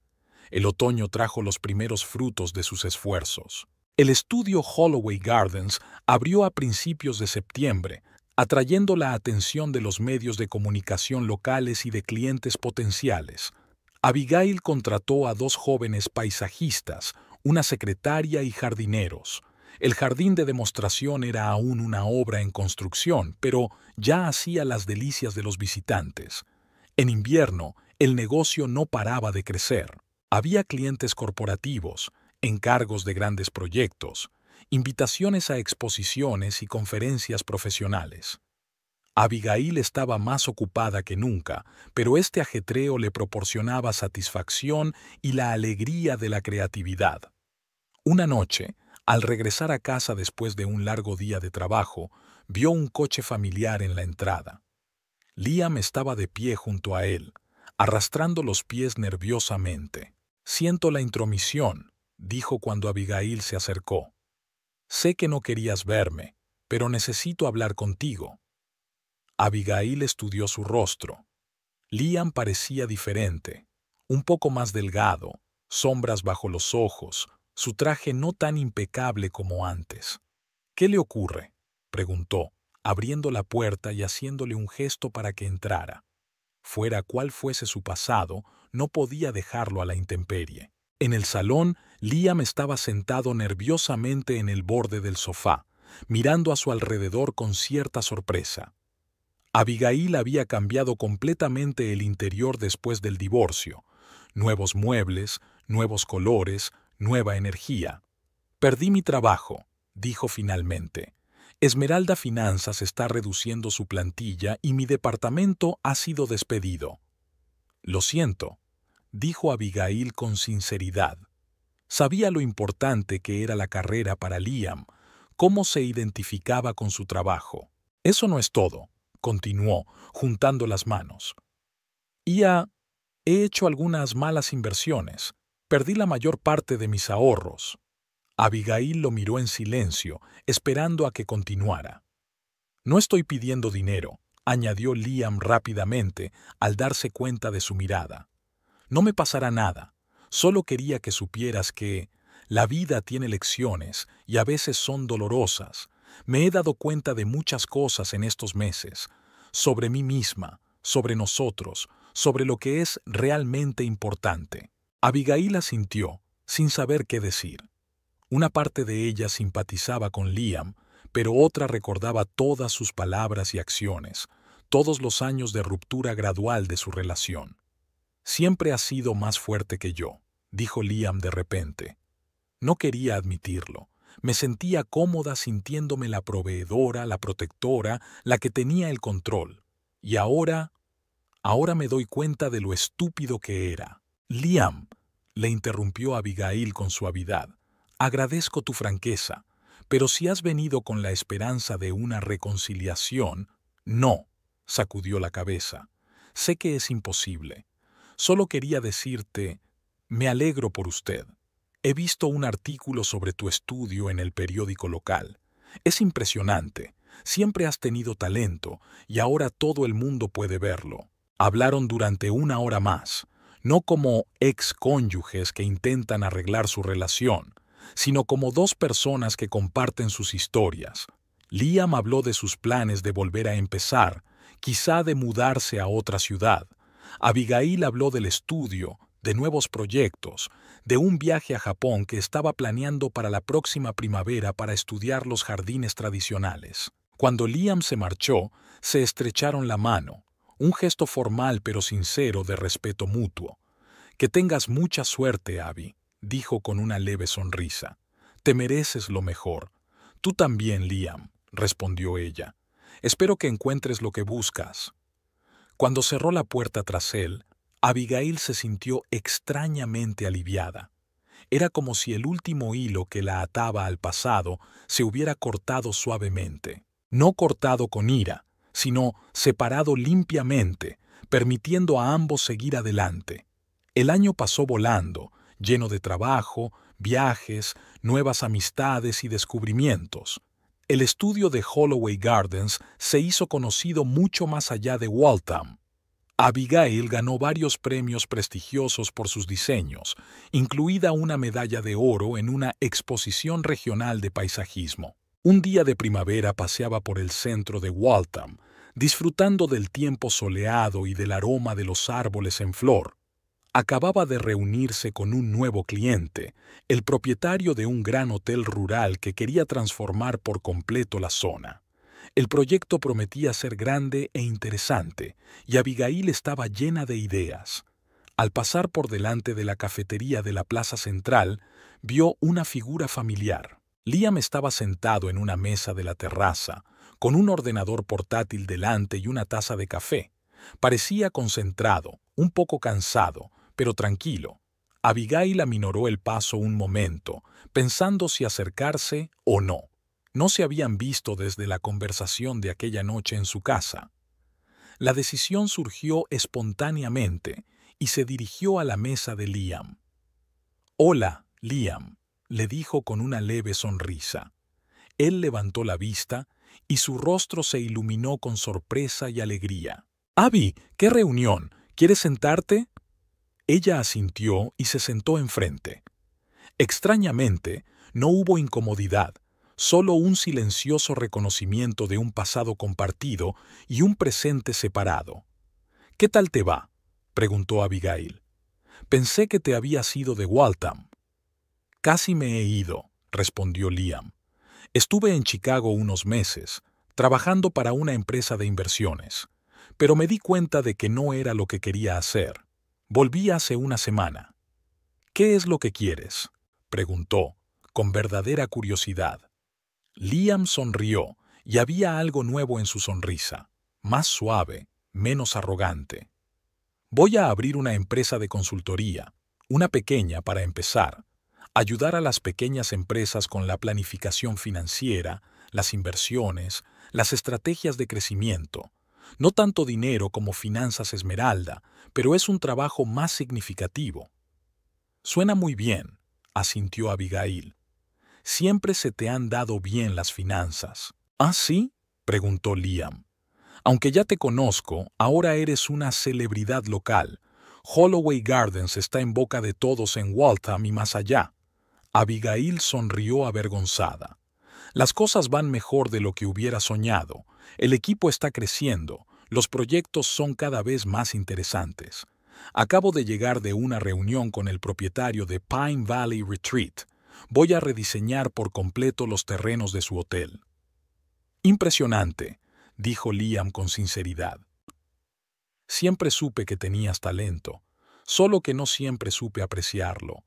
El otoño trajo los primeros frutos de sus esfuerzos. El estudio Holloway Gardens abrió a principios de septiembre, atrayendo la atención de los medios de comunicación locales y de clientes potenciales. Abigail contrató a 2 jóvenes paisajistas, una secretaria y jardineros. El jardín de demostración era aún una obra en construcción, pero ya hacía las delicias de los visitantes. En invierno, el negocio no paraba de crecer. Había clientes corporativos, encargos de grandes proyectos, invitaciones a exposiciones y conferencias profesionales. Abigail estaba más ocupada que nunca, pero este ajetreo le proporcionaba satisfacción y la alegría de la creatividad. Una noche, al regresar a casa después de un largo día de trabajo, vio un coche familiar en la entrada. Liam estaba de pie junto a él, arrastrando los pies nerviosamente. «Siento la intromisión», dijo cuando Abigail se acercó. «Sé que no querías verme, pero necesito hablar contigo». Abigail estudió su rostro. Liam parecía diferente, un poco más delgado, sombras bajo los ojos, su traje no tan impecable como antes. «¿Qué le ocurre?», preguntó, abriendo la puerta y haciéndole un gesto para que entrara. Fuera cual fuese su pasado, no podía dejarlo a la intemperie. En el salón, Liam estaba sentado nerviosamente en el borde del sofá, mirando a su alrededor con cierta sorpresa. Abigail había cambiado completamente el interior después del divorcio. Nuevos muebles, nuevos colores, nueva energía. «Perdí mi trabajo», dijo finalmente. «Esmeralda Finanzas está reduciendo su plantilla y mi departamento ha sido despedido». «Lo siento», dijo Abigail con sinceridad. Sabía lo importante que era la carrera para Liam, cómo se identificaba con su trabajo. «Eso no es todo», continuó, juntando las manos. «He hecho algunas malas inversiones. Perdí la mayor parte de mis ahorros». Abigail lo miró en silencio, esperando a que continuara. «No estoy pidiendo dinero», añadió Liam rápidamente al darse cuenta de su mirada. «No me pasará nada. Solo quería que supieras que la vida tiene lecciones y a veces son dolorosas. Me he dado cuenta de muchas cosas en estos meses, sobre mí misma, sobre nosotros, sobre lo que es realmente importante». Abigail asintió, sin saber qué decir. Una parte de ella simpatizaba con Liam, pero otra recordaba todas sus palabras y acciones, todos los años de ruptura gradual de su relación. «Siempre has sido más fuerte que yo», dijo Liam de repente. No quería admitirlo. Me sentía cómoda sintiéndome la proveedora, la protectora, la que tenía el control. Y ahora me doy cuenta de lo estúpido que era. «Liam», le interrumpió Abigail con suavidad, «agradezco tu franqueza, pero si has venido con la esperanza de una reconciliación...» «No», sacudió la cabeza. «Sé que es imposible. Solo quería decirte, me alegro por usted. He visto un artículo sobre tu estudio en el periódico local. Es impresionante. Siempre has tenido talento y ahora todo el mundo puede verlo». Hablaron durante 1 hora más, no como ex-cónyuges que intentan arreglar su relación, sino como dos personas que comparten sus historias. Liam habló de sus planes de volver a empezar, quizá de mudarse a otra ciudad. Abigail habló del estudio, de nuevos proyectos, de un viaje a Japón que estaba planeando para la próxima primavera para estudiar los jardines tradicionales. Cuando Liam se marchó, se estrecharon la mano, un gesto formal pero sincero de respeto mutuo. «Que tengas mucha suerte, Abby», dijo con una leve sonrisa. «Te mereces lo mejor». «Tú también, Liam», respondió ella. «Espero que encuentres lo que buscas». Cuando cerró la puerta tras él, Abigail se sintió extrañamente aliviada. Era como si el último hilo que la ataba al pasado se hubiera cortado suavemente. No cortado con ira, sino separado limpiamente, permitiendo a ambos seguir adelante. El año pasó volando, lleno de trabajo, viajes, nuevas amistades y descubrimientos. El estudio de Holloway Gardens se hizo conocido mucho más allá de Waltham. Abigail ganó varios premios prestigiosos por sus diseños, incluida una medalla de oro en una exposición regional de paisajismo. Un día de primavera paseaba por el centro de Waltham, disfrutando del tiempo soleado y del aroma de los árboles en flor. Acababa de reunirse con un nuevo cliente, el propietario de un gran hotel rural que quería transformar por completo la zona. El proyecto prometía ser grande e interesante, y Abigail estaba llena de ideas. Al pasar por delante de la cafetería de la plaza central, vio una figura familiar. Liam estaba sentado en una mesa de la terraza, con un ordenador portátil delante y una taza de café. Parecía concentrado, un poco cansado, pero tranquilo. Abigail aminoró el paso un momento, pensando si acercarse o no. No se habían visto desde la conversación de aquella noche en su casa. La decisión surgió espontáneamente y se dirigió a la mesa de Liam. «Hola, Liam», le dijo con una leve sonrisa. Él levantó la vista y su rostro se iluminó con sorpresa y alegría. «Abby, ¿qué reunión? ¿Quieres sentarte?» Ella asintió y se sentó enfrente. Extrañamente, no hubo incomodidad, solo un silencioso reconocimiento de un pasado compartido y un presente separado. «¿Qué tal te va?», preguntó Abigail. «Pensé que te habías ido de Waltham». «Casi me he ido», respondió Liam. «Estuve en Chicago unos meses, trabajando para una empresa de inversiones, pero me di cuenta de que no era lo que quería hacer. Volví hace una semana». «¿Qué es lo que quieres?», preguntó, con verdadera curiosidad. Liam sonrió, y había algo nuevo en su sonrisa, más suave, menos arrogante. «Voy a abrir una empresa de consultoría, una pequeña para empezar. Ayudar a las pequeñas empresas con la planificación financiera, las inversiones, las estrategias de crecimiento. No tanto dinero como finanzas esmeralda, pero es un trabajo más significativo». «Suena muy bien», asintió Abigail. Siempre se te han dado bien las finanzas. ¿Ah, sí?, preguntó Liam. Aunque ya te conozco, ahora eres una celebridad local. Holloway Gardens está en boca de todos en Waltham y más allá. Abigail sonrió avergonzada. Las cosas van mejor de lo que hubiera soñado. El equipo está creciendo. Los proyectos son cada vez más interesantes. Acabo de llegar de una reunión con el propietario de Pine Valley Retreat. Voy a rediseñar por completo los terrenos de su hotel. Impresionante, dijo Liam con sinceridad. Siempre supe que tenías talento, solo que no siempre supe apreciarlo.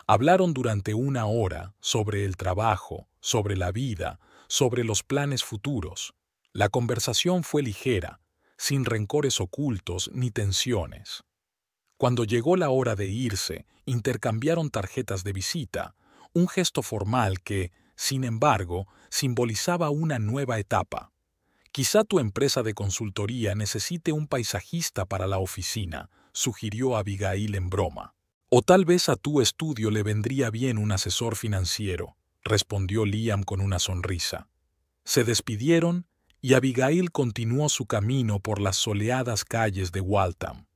Hablaron durante 1 hora sobre el trabajo, sobre la vida, sobre los planes futuros. La conversación fue ligera, sin rencores ocultos ni tensiones. Cuando llegó la hora de irse, intercambiaron tarjetas de visita, un gesto formal que, sin embargo, simbolizaba una nueva etapa. Quizá tu empresa de consultoría necesite un paisajista para la oficina, sugirió Abigail en broma. O tal vez a tu estudio le vendría bien un asesor financiero, respondió Liam con una sonrisa. Se despidieron y Abigail continuó su camino por las soleadas calles de Waltham.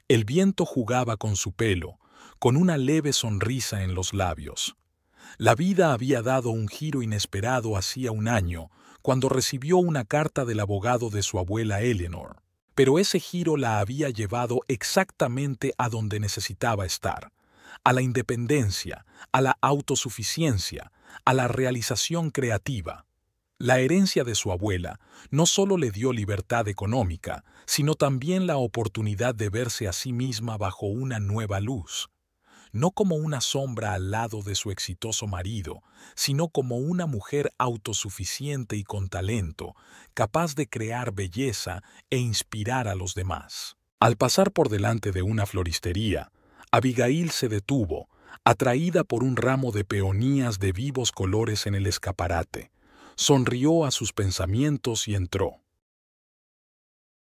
El viento jugaba con su pelo, con una leve sonrisa en los labios. La vida había dado un giro inesperado hacía 1 año, cuando recibió una carta del abogado de su abuela Eleanor. Pero ese giro la había llevado exactamente a donde necesitaba estar, a la independencia, a la autosuficiencia, a la realización creativa. La herencia de su abuela no solo le dio libertad económica, sino también la oportunidad de verse a sí misma bajo una nueva luz. No como una sombra al lado de su exitoso marido, sino como una mujer autosuficiente y con talento, capaz de crear belleza e inspirar a los demás. Al pasar por delante de una floristería, Abigail se detuvo, atraída por un ramo de peonías de vivos colores en el escaparate. Sonrió a sus pensamientos y entró.